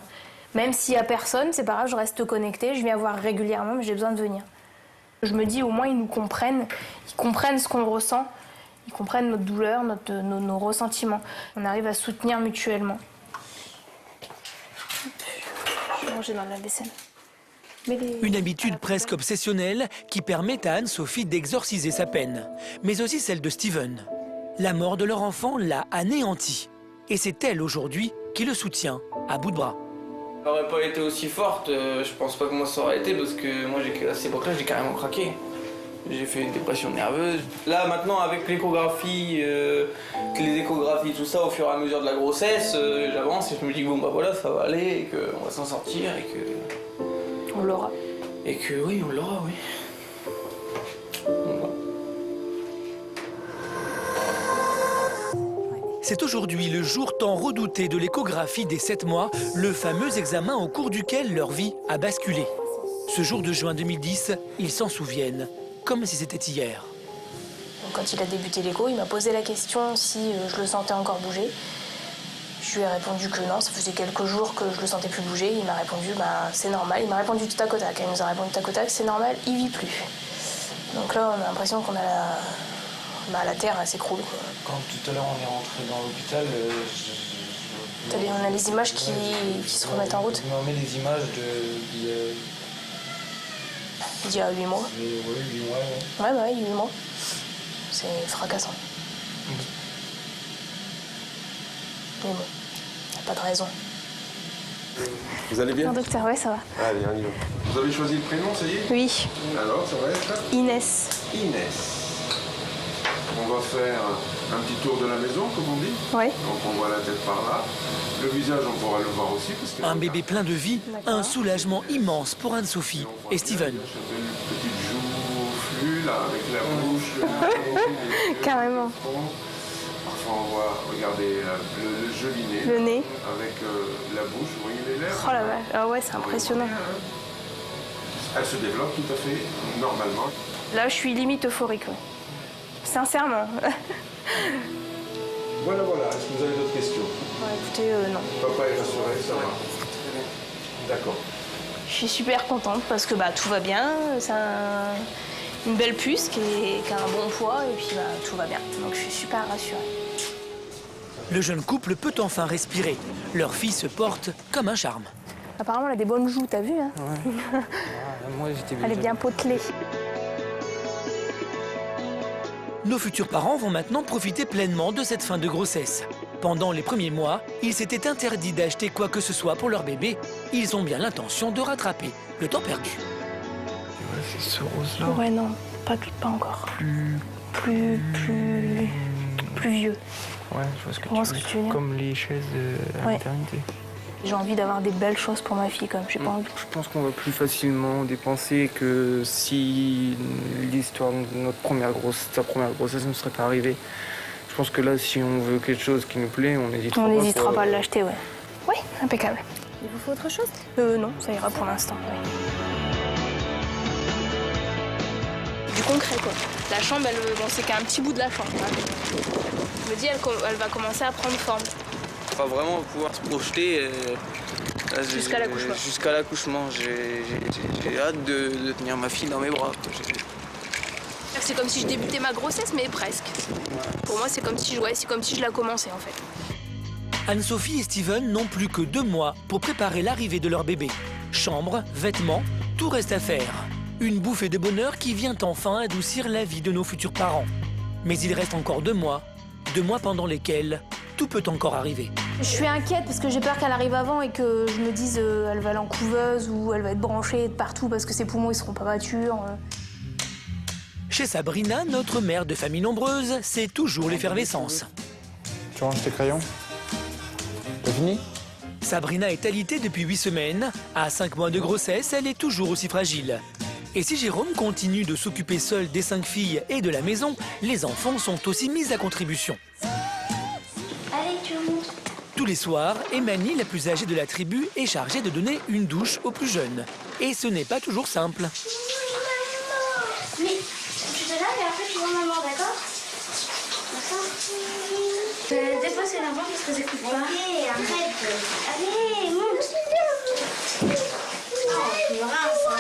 [SPEAKER 4] Même s'il n'y a personne, c'est pas grave, je reste connectée, je viens voir régulièrement, mais j'ai besoin de venir. Je me dis au moins ils nous comprennent, ils comprennent ce qu'on ressent. comprennent notre douleur, nos ressentiments. On arrive à se soutenir mutuellement. Je vais manger dans la vaisselle.
[SPEAKER 1] Une habitude presque obsessionnelle qui permet à Anne-Sophie d'exorciser sa peine, mais aussi celle de Steven. La mort de leur enfant l'a anéanti. Et c'est elle aujourd'hui qui le soutient à bout de bras.
[SPEAKER 6] Elle n'aurait pas été aussi forte, je pense pas que moi ça aurait été parce que moi à cette époque-là j'ai carrément craqué. J'ai fait une dépression nerveuse. Là maintenant avec l'échographie, les échographies, tout ça au fur et à mesure de la grossesse, j'avance et je me dis bon bah voilà ça va aller et qu'on va s'en sortir et que...
[SPEAKER 4] On l'aura.
[SPEAKER 6] Et que oui on l'aura, oui.
[SPEAKER 1] C'est aujourd'hui le jour tant redouté de l'échographie des 7 mois, le fameux examen au cours duquel leur vie a basculé. Ce jour de juin 2010, ils s'en souviennent, comme si c'était hier.
[SPEAKER 4] Donc, quand il a débuté l'écho, il m'a posé la question si je le sentais encore bouger. Je lui ai répondu que non, ça faisait quelques jours que je le sentais plus bouger. Il m'a répondu bah, c'est normal. Il m'a répondu tout tac au tac. Il nous a répondu tac au tac, c'est normal, il vit plus. Donc là, on a l'impression qu'on a la terre, elle s'écroule.
[SPEAKER 6] Quand tout à l'heure on est rentré dans l'hôpital,
[SPEAKER 4] On a les images qui se remettent en route.
[SPEAKER 6] On met des images
[SPEAKER 4] d'il y a 8 mois.
[SPEAKER 6] Oui, 8 mois.
[SPEAKER 4] Ouais, bah, 8 mois. C'est fracassant. Mais bon, y a pas de raison.
[SPEAKER 5] Vous allez bien?
[SPEAKER 4] Non, docteur, ouais, ça va.
[SPEAKER 5] Allez, on y va. Vous avez choisi le prénom, ça y est?
[SPEAKER 4] Oui.
[SPEAKER 5] Alors, ça va être?
[SPEAKER 4] Inès.
[SPEAKER 5] Inès. On va faire un petit tour de la maison, comme on dit.
[SPEAKER 4] Oui.
[SPEAKER 5] Donc on voit la tête par là. Le visage, on pourra le voir aussi. Parce que
[SPEAKER 1] Un bébé plein de vie, un soulagement immense pour Anne-Sophie et Steven.
[SPEAKER 5] Une petite joue flue, là, avec la bouche, le nez,
[SPEAKER 4] Carrément.
[SPEAKER 5] Parfois on voit, regardez, le joli nez.
[SPEAKER 4] Le nez.
[SPEAKER 5] Avec la bouche, vous voyez les lèvres.
[SPEAKER 4] Oh la vache. Ah ouais, c'est impressionnant.
[SPEAKER 5] Elle se développe tout à fait normalement.
[SPEAKER 4] Là, je suis limite euphorique. Ouais. Sincèrement.
[SPEAKER 5] Voilà. Est-ce que vous avez d'autres questions?
[SPEAKER 4] Écoutez, non.
[SPEAKER 5] Papa est rassuré, ça va. D'accord.
[SPEAKER 4] Je suis super contente parce que bah, tout va bien. C'est une belle puce qui a un bon poids et puis bah, tout va bien. Donc je suis super rassurée.
[SPEAKER 1] Le jeune couple peut enfin respirer. Leur fille se porte comme un charme.
[SPEAKER 4] Apparemment, elle a des bonnes joues, t'as vu hein?
[SPEAKER 6] Ouais. Moi,
[SPEAKER 4] Elle est bien potelée.
[SPEAKER 1] Nos futurs parents vont maintenant profiter pleinement de cette fin de grossesse. Pendant les premiers mois, il s'était interdit d'acheter quoi que ce soit pour leur bébé. Ils ont bien l'intention de rattraper le temps perdu.
[SPEAKER 6] Ouais, c'est ce rose-là.
[SPEAKER 4] Ouais, non, pas encore. Plus vieux.
[SPEAKER 6] Ouais, je vois ce que
[SPEAKER 4] tu veux dire.
[SPEAKER 6] Comme les chaises à maternité.
[SPEAKER 4] J'ai envie d'avoir des belles choses pour ma fille, comme j'ai pas envie.
[SPEAKER 6] Je pense qu'on va plus facilement dépenser que si l'histoire de sa première grossesse ne serait pas arrivée. Je pense que là, si on veut quelque chose qui nous plaît, on n'hésitera pas.
[SPEAKER 4] On n'hésitera pas à l'acheter, ouais. Oui, impeccable.
[SPEAKER 9] Il vous faut autre chose?
[SPEAKER 4] Non, ça ira pour l'instant. Ouais. Du concret, quoi. La chambre, c'est qu'un petit bout de la chambre. Hein. Je me dis, elle va commencer à prendre forme.
[SPEAKER 6] On va vraiment pouvoir se projeter
[SPEAKER 4] jusqu'à l'accouchement.
[SPEAKER 6] Jusqu'à l'accouchement. J'ai hâte de tenir ma fille dans mes bras.
[SPEAKER 4] C'est comme si je débutais ma grossesse, mais presque. Pour moi, c'est comme si je la commençais, en fait.
[SPEAKER 1] Anne-Sophie et Steven n'ont plus que 2 mois pour préparer l'arrivée de leur bébé. Chambre, vêtements, tout reste à faire. Une bouffée de bonheur qui vient enfin adoucir la vie de nos futurs parents. Mais il reste encore 2 mois. 2 mois pendant lesquels tout peut encore arriver.
[SPEAKER 4] Je suis inquiète parce que j'ai peur qu'elle arrive avant et que je me dise elle va aller en couveuse ou elle va être branchée de partout parce que ses poumons ils seront pas matures.
[SPEAKER 1] Chez Sabrina, notre mère de famille nombreuse, c'est toujours l'effervescence.
[SPEAKER 7] Tu ranges tes crayons? T'as fini?
[SPEAKER 1] Sabrina est alitée depuis 8 semaines. À 5 mois de grossesse, elle est toujours aussi fragile. Et si Jérôme continue de s'occuper seul des 5 filles et de la maison, les enfants sont aussi mis à contribution.
[SPEAKER 2] Allez, tu montes.
[SPEAKER 1] Tous les soirs, Emani, la plus âgée de la tribu, est chargée de donner une douche aux plus jeunes. Et ce n'est pas toujours simple.
[SPEAKER 2] Mais tu te laves et après tu vois maman, d'accord? D'accord. Des fois c'est la parce que j'écoute pas. Allez, arrête. Allez, monte. Non, tu me rinces, hein.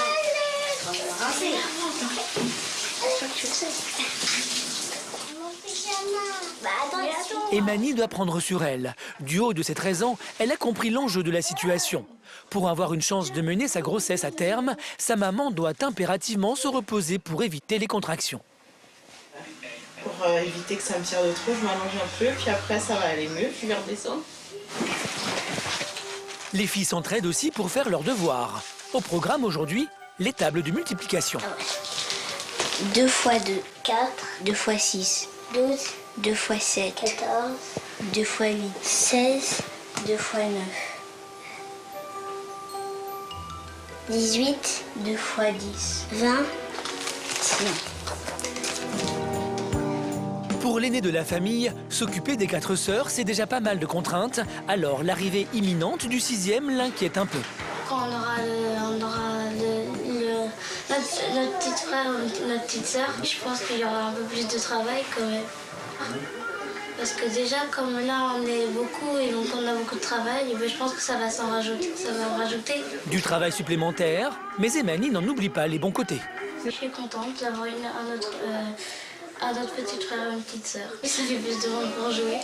[SPEAKER 2] Tu vas me rincer. Je crois que tu le sais. Mon pyjama.
[SPEAKER 1] Et Mani doit prendre sur elle. Du haut de ses 13 ans, elle a compris l'enjeu de la situation. Pour avoir une chance de mener sa grossesse à terme, sa maman doit impérativement se reposer pour éviter les contractions.
[SPEAKER 8] Pour éviter que ça me tire de trop, je m'allonge un peu, puis après ça va aller mieux, puis je vais redescendre.
[SPEAKER 1] Les filles s'entraident aussi pour faire leurs devoirs. Au programme aujourd'hui, les tables de multiplication.
[SPEAKER 13] 2 x 2, 4, 2 x 6, 12, 2 x 7, 14, 2 x 8, 16, 2 x 9, 18, 2 x 10, 20, tiens.
[SPEAKER 1] Pour l'aîné de la famille, s'occuper des 4 sœurs, c'est déjà pas mal de contraintes. Alors l'arrivée imminente du 6e l'inquiète un peu.
[SPEAKER 13] Quand on aura notre petit frère ou notre petite sœur, je pense qu'il y aura un peu plus de travail quand même. Parce que déjà, comme là on est beaucoup et donc on a beaucoup de travail, je pense que ça va s'en rajouter, ça va en rajouter.
[SPEAKER 1] Du travail supplémentaire, mais Emani n'en oublie pas les bons côtés.
[SPEAKER 13] Je suis contente d'avoir un autre petit frère et une petite sœur. Ça fait plus de monde pour jouer.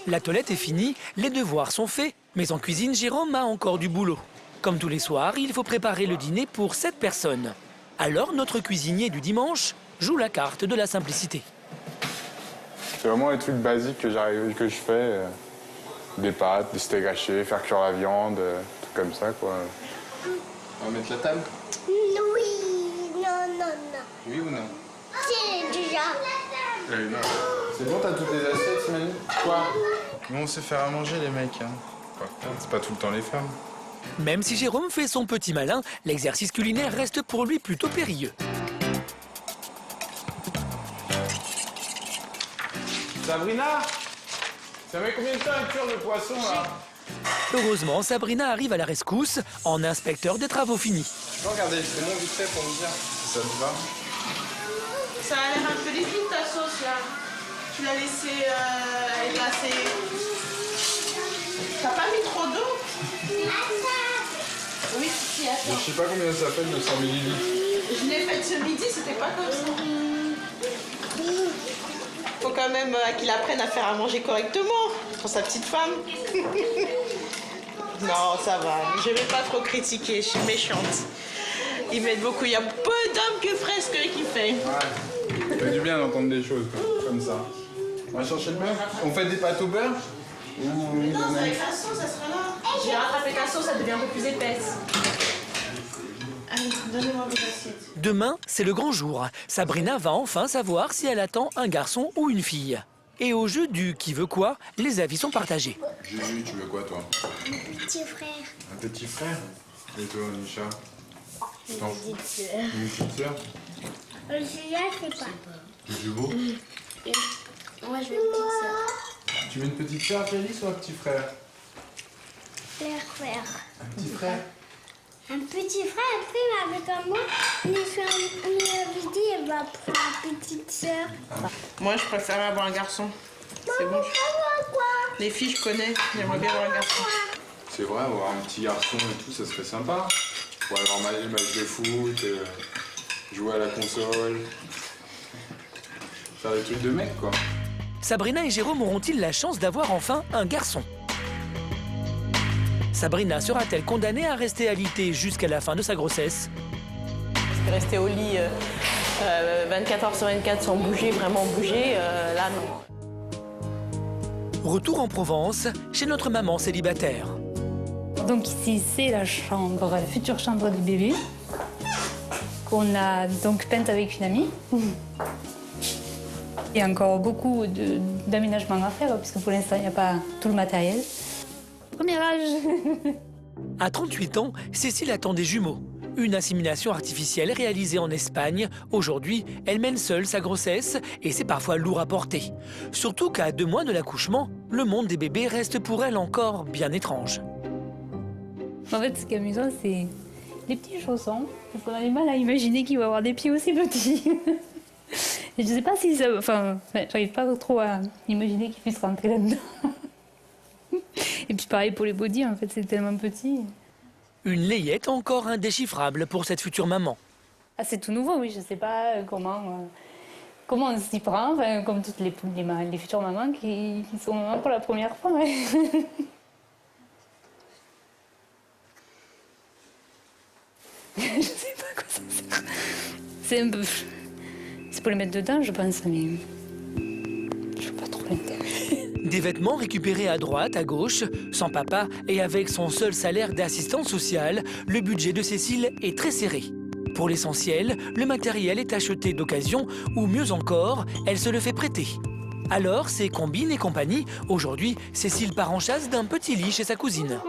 [SPEAKER 1] La toilette est finie, les devoirs sont faits, mais en cuisine, Jérôme a encore du boulot. Comme tous les soirs, il faut préparer le dîner pour 7 personnes. Alors notre cuisinier du dimanche joue la carte de la simplicité.
[SPEAKER 7] C'est vraiment les trucs basiques que je fais. Des pâtes, des steaks hachés, faire cuire la viande, tout comme ça, quoi. On va mettre la table?
[SPEAKER 13] Oui, non.
[SPEAKER 7] Oui ou non?
[SPEAKER 13] C'est déjà.
[SPEAKER 7] C'est bon, t'as toutes les assiettes, Mani? Quoi? Nous, on sait faire à manger, les mecs. Hein. C'est pas tout le temps les femmes.
[SPEAKER 1] Même si Jérôme fait son petit malin, l'exercice culinaire reste pour lui plutôt périlleux.
[SPEAKER 7] Sabrina, ça met combien de temps à cuire le poisson, là?
[SPEAKER 1] Heureusement, Sabrina arrive à la rescousse en inspecteur des travaux finis.
[SPEAKER 7] Tu peux regarder le saumon vite fait pour me dire si ça te va?
[SPEAKER 9] Ça a l'air un peu liquide ta sauce là. Tu l'as laissé glacer. T'as pas mis trop d'eau? Oui, si, attends.
[SPEAKER 7] Je sais pas combien ça fait, 200 ml.
[SPEAKER 9] Je l'ai faite ce midi, c'était pas comme ça. Faut quand même qu'il apprenne à faire à manger correctement pour sa petite femme. Non, ça va. Je vais pas trop critiquer, je suis méchante. Ils m'aident beaucoup. Il y a peu d'hommes que Fresque qui fait.
[SPEAKER 7] Ouais, ça fait du bien d'entendre des choses comme ça. On va chercher le beurre? On fait des pâtes au beurre?
[SPEAKER 9] Non, avec la sauce, ça sera là. J'ai rattrapé ta sauce, elle devient un peu plus épaisse. Allez, donnez-moi vos assiettes.
[SPEAKER 1] Demain, c'est le grand jour. Sabrina va enfin savoir si elle attend un garçon ou une fille. Et au jeu du qui veut quoi, les avis sont partagés.
[SPEAKER 7] Juju, tu veux quoi, toi?
[SPEAKER 13] Un petit frère.
[SPEAKER 7] Un petit frère? Et toi, Nisha?
[SPEAKER 13] Une petite sœur.
[SPEAKER 7] Une petite sœur?
[SPEAKER 13] Je sais pas.
[SPEAKER 7] C'est du beau?
[SPEAKER 13] Moi, je veux une petite sœur.
[SPEAKER 7] Tu veux une petite sœur, Félix, ou un petit frère?
[SPEAKER 13] Frère.
[SPEAKER 7] Un petit frère?
[SPEAKER 13] Un petit frère, après, avec moi, on avait dit, elle va prendre une petite sœur.
[SPEAKER 9] Moi, je préfère avoir un garçon. C'est bon. Les filles, je connais. J'aimerais bien avoir un garçon.
[SPEAKER 7] C'est vrai, avoir un petit garçon et tout, ça serait sympa. Pour aller voir les matchs de foot, jouer à la console, faire des trucs de mec, quoi.
[SPEAKER 1] Sabrina et Jérôme auront-ils la chance d'avoir enfin un garçon? Sabrina sera-t-elle condamnée à rester alitée jusqu'à la fin de sa grossesse?
[SPEAKER 9] Rester au lit 24 heures sur 24 sans bouger, vraiment bouger, là non.
[SPEAKER 1] Retour en Provence, chez notre maman célibataire.
[SPEAKER 12] Donc ici, c'est la chambre, la future chambre du bébé, qu'on a donc peinte avec une amie. Il y a encore beaucoup d'aménagements à faire, puisque pour l'instant, il n'y a pas tout le matériel. Premier âge.
[SPEAKER 1] À 38 ans, Cécile attend des jumeaux. Une insémination artificielle réalisée en Espagne. Aujourd'hui, elle mène seule sa grossesse et c'est parfois lourd à porter. Surtout qu'à 2 mois de l'accouchement, le monde des bébés reste pour elle encore bien étrange.
[SPEAKER 12] En fait, ce qui est amusant, c'est les petits chaussons. Parce qu'on a du mal à imaginer qu'il va avoir des pieds aussi petits. Et je sais pas si ça... Enfin, j'arrive pas trop à imaginer qu'il puisse rentrer là-dedans. Et puis pareil pour les bodys, en fait, c'est tellement petit.
[SPEAKER 1] Une layette encore indéchiffrable pour cette future maman.
[SPEAKER 12] Ah, c'est tout nouveau, oui, je sais pas comment... comment on s'y prend, enfin, comme toutes les futures mamans qui sont mamans pour la première fois. Ouais. Je sais pas quoi ça sert. C'est un peu... C'est pour les mettre dedans, je pense, mais... Je vois pas trop l'intérêt.
[SPEAKER 1] Des vêtements récupérés à droite, à gauche, sans papa et avec son seul salaire d'assistante sociale, le budget de Cécile est très serré. Pour l'essentiel, le matériel est acheté d'occasion ou mieux encore, elle se le fait prêter. Alors, c'est combines et compagnie. Aujourd'hui, Cécile part en chasse d'un petit lit chez sa cousine.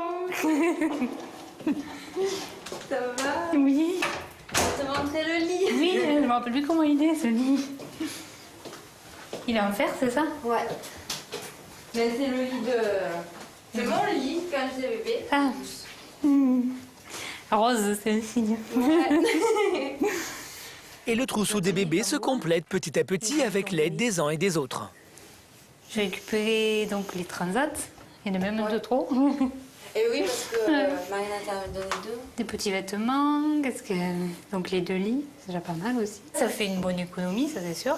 [SPEAKER 9] Ça va?
[SPEAKER 12] Oui.
[SPEAKER 9] Je te montrer le lit.
[SPEAKER 12] Oui, je me rappelle plus comment il est, ce lit. Il est en fer, c'est ça?
[SPEAKER 9] Ouais. Mais c'est le lit de... C'est mon lit quand j'étais bébé.
[SPEAKER 12] Ah. Rose, c'est le signe.
[SPEAKER 9] Ouais.
[SPEAKER 1] Et le trousseau des bébés se complète petit à petit avec l'aide des uns et des autres.
[SPEAKER 12] J'ai récupéré donc les transats. Il y en a même de trop.
[SPEAKER 9] Et oui, parce que Marina t'avait donné 2.
[SPEAKER 12] Des petits vêtements, donc les 2 lits, c'est déjà pas mal aussi. Ça fait une bonne économie, ça c'est sûr.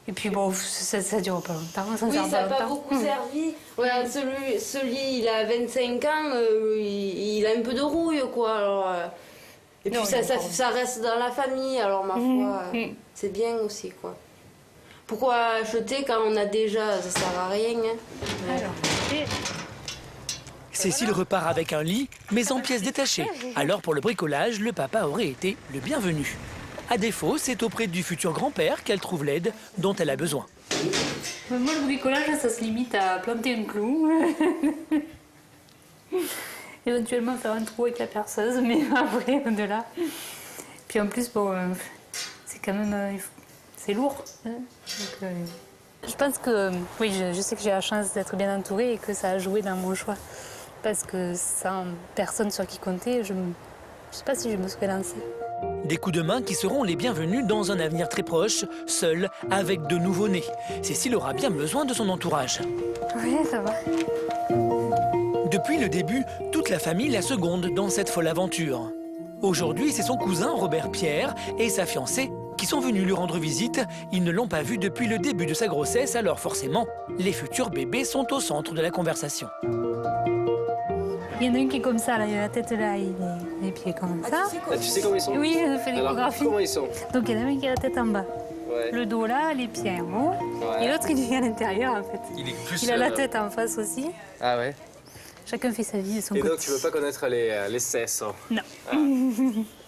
[SPEAKER 12] Et puis bon, ça dure pas longtemps, ça
[SPEAKER 9] Oui,
[SPEAKER 12] sert
[SPEAKER 9] ça n'a
[SPEAKER 12] pas
[SPEAKER 9] pas
[SPEAKER 12] longtemps.
[SPEAKER 9] beaucoup servi. Regarde, ce lit, il a 25 ans, il a un peu de rouille, quoi. Alors, et puis
[SPEAKER 12] Non,
[SPEAKER 9] ça reste dans la famille, alors ma foi, c'est bien aussi, quoi. Pourquoi acheter quand on a déjà, ça sert à rien, hein.
[SPEAKER 12] Alors,
[SPEAKER 1] Cécile repart avec un lit, mais en pièces détachées. Alors pour le bricolage, le papa aurait été le bienvenu. À défaut, c'est auprès du futur grand-père qu'elle trouve l'aide dont elle a besoin.
[SPEAKER 12] moi, le bricolage, ça se limite à planter un clou. Éventuellement faire un trou avec la perceuse, mais après, au-delà. Puis en plus, bon, c'est quand même... c'est lourd. Hein. Donc, je pense que... Oui, je sais que j'ai la chance d'être bien entourée et que ça a joué dans mon choix. Parce que sans personne sur qui compter, je ne sais pas si je me serais lancée.
[SPEAKER 1] Des coups de main qui seront les bienvenus dans un avenir très proche, seule, avec de nouveau-nés. Cécile aura bien besoin de son entourage.
[SPEAKER 12] Oui, ça va.
[SPEAKER 1] Depuis le début, toute la famille la seconde dans cette folle aventure. Aujourd'hui, c'est son cousin Robert Pierre et sa fiancée qui sont venus lui rendre visite. Ils ne l'ont pas vu depuis le début de sa grossesse, alors forcément, les futurs bébés sont au centre de la conversation.
[SPEAKER 12] Il y en a un qui est comme ça, là, il a la tête là, les pieds comme ça.
[SPEAKER 14] Tu sais comment ils sont?
[SPEAKER 12] Oui, on fait l'échographie.
[SPEAKER 14] Comment ils sont?
[SPEAKER 12] Donc il y en a un qui a la tête en bas.
[SPEAKER 14] Ouais.
[SPEAKER 12] Le dos là, les pieds en haut.
[SPEAKER 14] Ouais.
[SPEAKER 12] Et l'autre, il est à l'intérieur, en fait.
[SPEAKER 14] Il
[SPEAKER 12] a la tête en face aussi.
[SPEAKER 14] Ah ouais?
[SPEAKER 12] Chacun fait sa vie de son
[SPEAKER 14] Et
[SPEAKER 12] côté.
[SPEAKER 14] donc tu veux pas connaître les cesses? Hein?
[SPEAKER 12] Non.
[SPEAKER 14] Ah.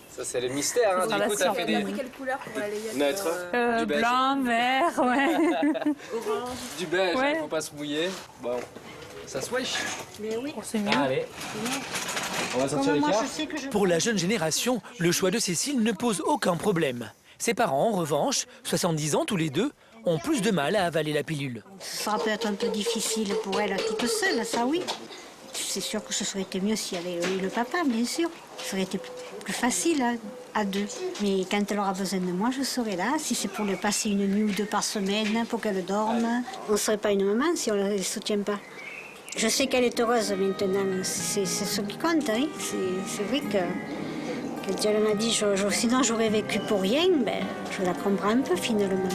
[SPEAKER 14] Ça c'est le mystère, hein. Du coup t'as fait des...
[SPEAKER 9] Quelle couleur pour la layette?
[SPEAKER 14] Neutre? Du beige.
[SPEAKER 12] Blanc, vert, ouais.
[SPEAKER 14] Du beige,
[SPEAKER 12] Ouais.
[SPEAKER 14] faut pas se mouiller. Bon, ça se wesh.
[SPEAKER 9] Mais oui.
[SPEAKER 12] C'est mieux.
[SPEAKER 14] Allez. On va sortir les cartes.
[SPEAKER 1] Pour la jeune génération, le choix de Cécile ne pose aucun problème. Ses parents, en revanche, 70 ans tous les deux, ont plus de mal à avaler la pilule.
[SPEAKER 15] Ça peut être un peu difficile pour elle toute seule, ça oui. C'est sûr que ce serait été mieux si elle avait eu le papa, bien sûr. Ça aurait été plus facile à 2. Mais quand elle aura besoin de moi, je serai là. Si c'est pour lui passer 1 nuit ou 2 par semaine, pour qu'elle dorme, on ne serait pas une maman si on ne la soutient pas. Je sais qu'elle est heureuse maintenant, c'est ce qui compte. Hein. C'est vrai que quand elle m'a dit sinon j'aurais vécu pour rien, ben, je la comprends un peu finalement.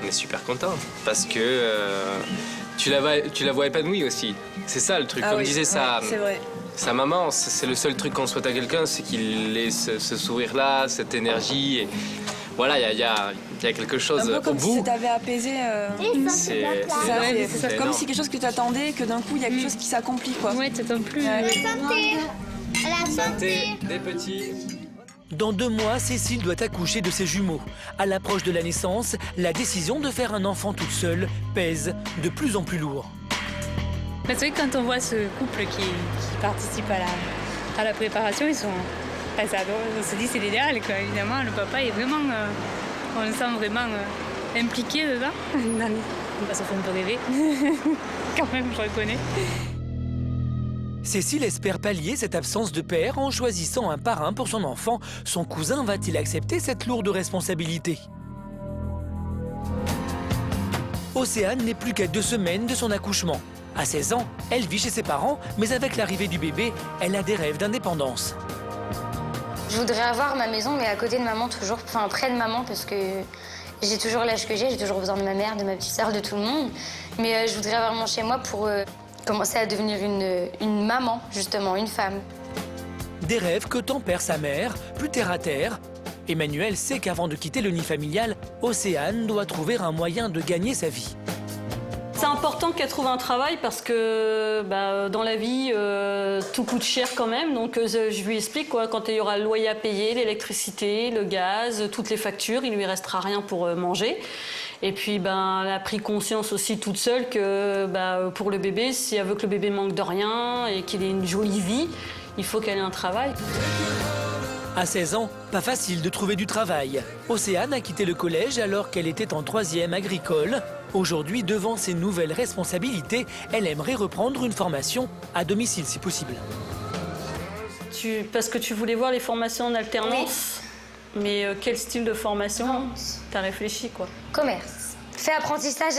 [SPEAKER 14] On est super contents parce que tu la vois épanouie aussi. C'est ça le truc.
[SPEAKER 9] Ah
[SPEAKER 14] Comme
[SPEAKER 9] oui,
[SPEAKER 14] disait
[SPEAKER 9] c'est vrai.
[SPEAKER 14] sa maman, c'est le seul truc qu'on souhaite à quelqu'un, c'est qu'il ait ce sourire-là, cette énergie. Et voilà, il y a quelque chose
[SPEAKER 9] Un peu
[SPEAKER 14] au
[SPEAKER 9] comme si
[SPEAKER 14] bout.
[SPEAKER 9] ça t'avait apaisé.
[SPEAKER 14] C'est
[SPEAKER 9] C'est comme
[SPEAKER 14] énorme.
[SPEAKER 9] si quelque chose que tu attendais, que d'un coup il y a quelque chose qui s'accomplit, quoi.
[SPEAKER 12] Ouais, t'attends plus.
[SPEAKER 14] Santé des petits.
[SPEAKER 1] Dans 2 mois, Cécile doit accoucher de ses jumeaux. À l'approche de la naissance, la décision de faire un enfant toute seule pèse de plus en plus lourd.
[SPEAKER 12] Mais c'est vrai que quand on voit ce couple qui participe à la préparation, ils sont... Enfin, on se dit c'est l'idéal, quoi. Évidemment, le papa est vraiment... on le sent vraiment impliqué dedans. Ça fait un peu rêver. Quand même, je reconnais.
[SPEAKER 1] Cécile espère pallier cette absence de père en choisissant un parrain pour son enfant. Son cousin va-t-il accepter cette lourde responsabilité? Océane n'est plus qu'à 2 semaines de son accouchement. À 16 ans, elle vit chez ses parents, mais avec l'arrivée du bébé, elle a des rêves d'indépendance.
[SPEAKER 2] Je voudrais avoir ma maison, mais à côté de maman toujours, enfin près de maman, parce que J'ai toujours l'âge que j'ai toujours besoin de ma mère, de ma petite sœur, de tout le monde. Mais je voudrais vraiment chez moi pour commencer à devenir une maman, justement, une femme.
[SPEAKER 1] Des rêves que tempère sa mère, plus terre à terre. Emmanuel sait qu'avant de quitter le nid familial, Océane doit trouver un moyen de gagner sa vie.
[SPEAKER 3] C'est important qu'elle trouve un travail parce que dans la vie, tout coûte cher quand même. Donc je lui explique quoi, quand il y aura le loyer à payer, l'électricité, le gaz, toutes les factures, il lui restera rien pour manger. Et puis elle a pris conscience aussi toute seule que pour le bébé, si elle veut que le bébé manque de rien et qu'il ait une jolie vie, il faut qu'elle ait un travail.
[SPEAKER 1] À 16 ans, pas facile de trouver du travail. Océane a quitté le collège alors qu'elle était en 3e agricole. Aujourd'hui, devant ses nouvelles responsabilités, elle aimerait reprendre une formation à domicile si possible.
[SPEAKER 3] Parce que tu voulais voir les formations en alternance, oui. Mais quel style de formation? T'as réfléchi quoi?
[SPEAKER 2] Commerce. Fais apprentissage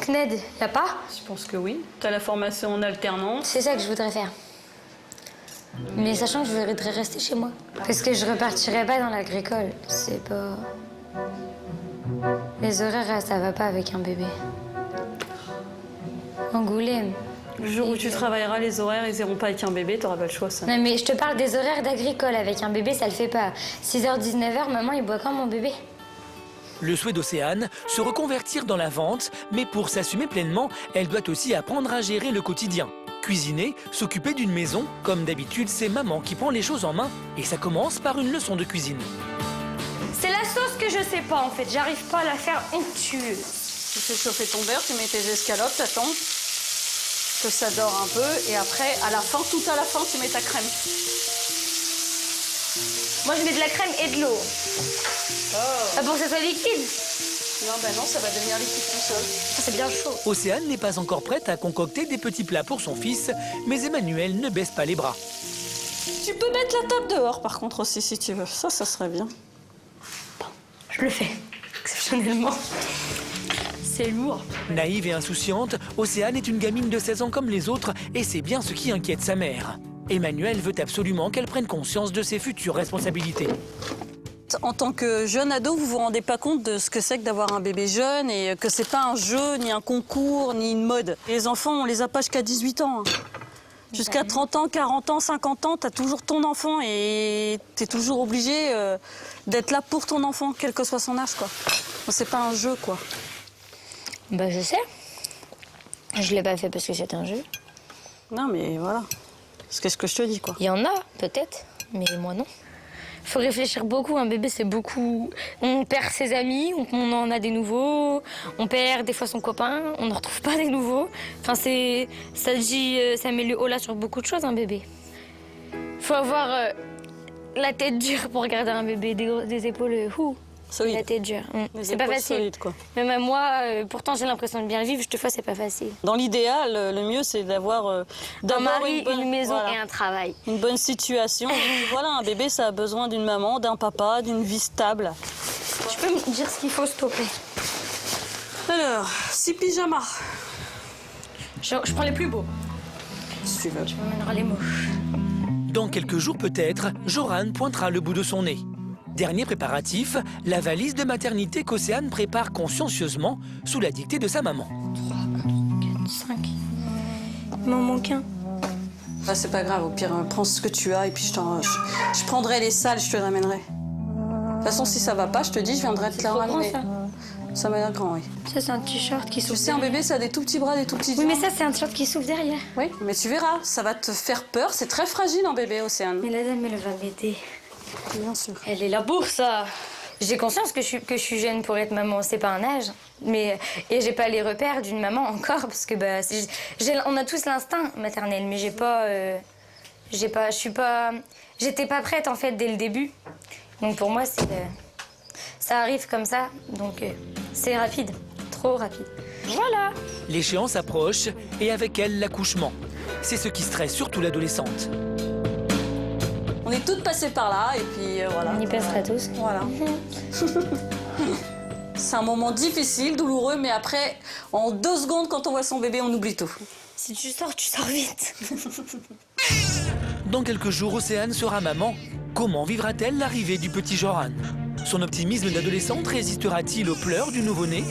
[SPEAKER 2] CNED, y a pas?
[SPEAKER 3] Je pense que oui. T'as la formation en alternance.
[SPEAKER 2] C'est ça que je voudrais faire. Mais sachant que je voudrais rester chez moi. Parce que je repartirai pas dans l'agricole. C'est pas... Les horaires, ça va pas avec un bébé. Angoulême.
[SPEAKER 3] Le jour où tu travailleras, les horaires, ils iront pas avec un bébé, t'auras pas le choix, ça.
[SPEAKER 2] Non, mais je te parle des horaires d'agricole. Avec un bébé, ça le fait pas. 6h, 19h, maman, il boit quand mon bébé?
[SPEAKER 1] Le souhait d'Océane, se reconvertir dans la vente, mais pour s'assumer pleinement, elle doit aussi apprendre à gérer le quotidien. Cuisiner, s'occuper d'une maison, comme d'habitude, c'est maman qui prend les choses en main, et ça commence par une leçon de cuisine.
[SPEAKER 4] C'est la sauce que je sais pas en fait, j'arrive pas à la faire onctueuse.
[SPEAKER 3] Tu fais chauffer ton beurre, tu mets tes escalopes, t'attends que ça dort un peu, et après, à la fin, tout à la fin, tu mets ta crème.
[SPEAKER 4] Moi je mets de la crème et de l'eau.
[SPEAKER 2] Pas pour que ça soit liquide?
[SPEAKER 3] Non, non, ça va devenir liquide tout seul.
[SPEAKER 2] C'est bien chaud.
[SPEAKER 1] Océane n'est pas encore prête à concocter des petits plats pour son fils, mais Emmanuel ne baisse pas les bras.
[SPEAKER 3] Tu peux mettre la table dehors, par contre, aussi, si tu veux. Ça serait bien.
[SPEAKER 2] Je le fais, exceptionnellement. C'est lourd.
[SPEAKER 1] Naïve et insouciante, Océane est une gamine de 16 ans comme les autres, et c'est bien ce qui inquiète sa mère. Emmanuel veut absolument qu'elle prenne conscience de ses futures responsabilités.
[SPEAKER 3] En tant que jeune ado, vous vous rendez pas compte de ce que c'est que d'avoir un bébé jeune et que c'est pas un jeu, ni un concours, ni une mode. Les enfants, on les a pas jusqu'à 18 ans. Jusqu'à 30 ans, 40 ans, 50 ans, t'as toujours ton enfant et t'es toujours obligé d'être là pour ton enfant, quel que soit son âge, quoi. C'est pas un jeu, quoi.
[SPEAKER 2] Je sais. Je l'ai pas fait parce que c'est un jeu.
[SPEAKER 3] Non, mais voilà. C'est ce que je te dis, quoi.
[SPEAKER 2] Il y en a, peut-être, mais moi non. Faut réfléchir beaucoup, un bébé c'est beaucoup. On perd ses amis, on en a des nouveaux, on perd des fois son copain, on ne retrouve pas des nouveaux. Enfin ça met le haut là sur beaucoup de choses un bébé. Faut avoir la tête dure pour garder un bébé, des épaules
[SPEAKER 3] solide.
[SPEAKER 2] La tête dure. C'est pas facile.
[SPEAKER 3] Solide, quoi.
[SPEAKER 2] Même à moi, pourtant j'ai l'impression de bien vivre, je te vois c'est pas facile.
[SPEAKER 3] Dans l'idéal, le mieux c'est d'avoir
[SPEAKER 2] un mari, une maison et un travail.
[SPEAKER 3] Une bonne situation. Voilà, un bébé ça a besoin d'une maman, d'un papa, d'une vie stable.
[SPEAKER 2] Tu peux me dire ce qu'il faut, s'il te plaît?
[SPEAKER 3] Alors, 6 pyjamas.
[SPEAKER 2] Je prends les plus beaux.
[SPEAKER 3] Si tu veux.
[SPEAKER 2] Tu m'emmèneras les moches.
[SPEAKER 1] Dans quelques jours peut-être, Joran pointera le bout de son nez. Dernier préparatif, la valise de maternité qu'Océane prépare consciencieusement sous la dictée de sa maman.
[SPEAKER 2] 3, 4, 5. Il m'en manque un.
[SPEAKER 3] C'est pas grave, au pire, prends ce que tu as et puis je prendrai les salles, je te ramènerai. De toute façon, si ça va pas, je te dis, je viendrai te la ramener. Ça m'a l'air grand, oui.
[SPEAKER 2] Ça, c'est un t-shirt qui s'ouvre.
[SPEAKER 3] Tu sais, un bébé, ça a des tout petits bras, des tout petits
[SPEAKER 2] Oui, mais ça, c'est un t-shirt qui s'ouvre derrière.
[SPEAKER 3] Oui, mais tu verras, ça va te faire peur. C'est très fragile, un bébé, Océane.
[SPEAKER 2] Mais la dame, elle va m'aider.
[SPEAKER 3] Bien sûr.
[SPEAKER 2] Elle est là pour ça. J'ai conscience que je suis jeune pour être maman, c'est pas un âge. Et j'ai pas les repères d'une maman encore, parce que on a tous l'instinct maternel, mais j'étais pas prête en fait dès le début. Donc pour moi, ça arrive comme ça, donc c'est rapide, trop rapide. Voilà.
[SPEAKER 1] L'échéance approche et avec elle l'accouchement. C'est ce qui stresse surtout l'adolescente.
[SPEAKER 3] On est toutes passées par là et puis voilà.
[SPEAKER 2] On y passera tous.
[SPEAKER 3] Voilà. C'est un moment difficile, douloureux, mais après, en 2 secondes, quand on voit son bébé, on oublie tout.
[SPEAKER 2] Si tu sors vite.
[SPEAKER 1] Dans quelques jours, Océane sera maman. Comment vivra-t-elle l'arrivée du petit Joran? Son optimisme d'adolescente résistera-t-il aux pleurs du nouveau-né?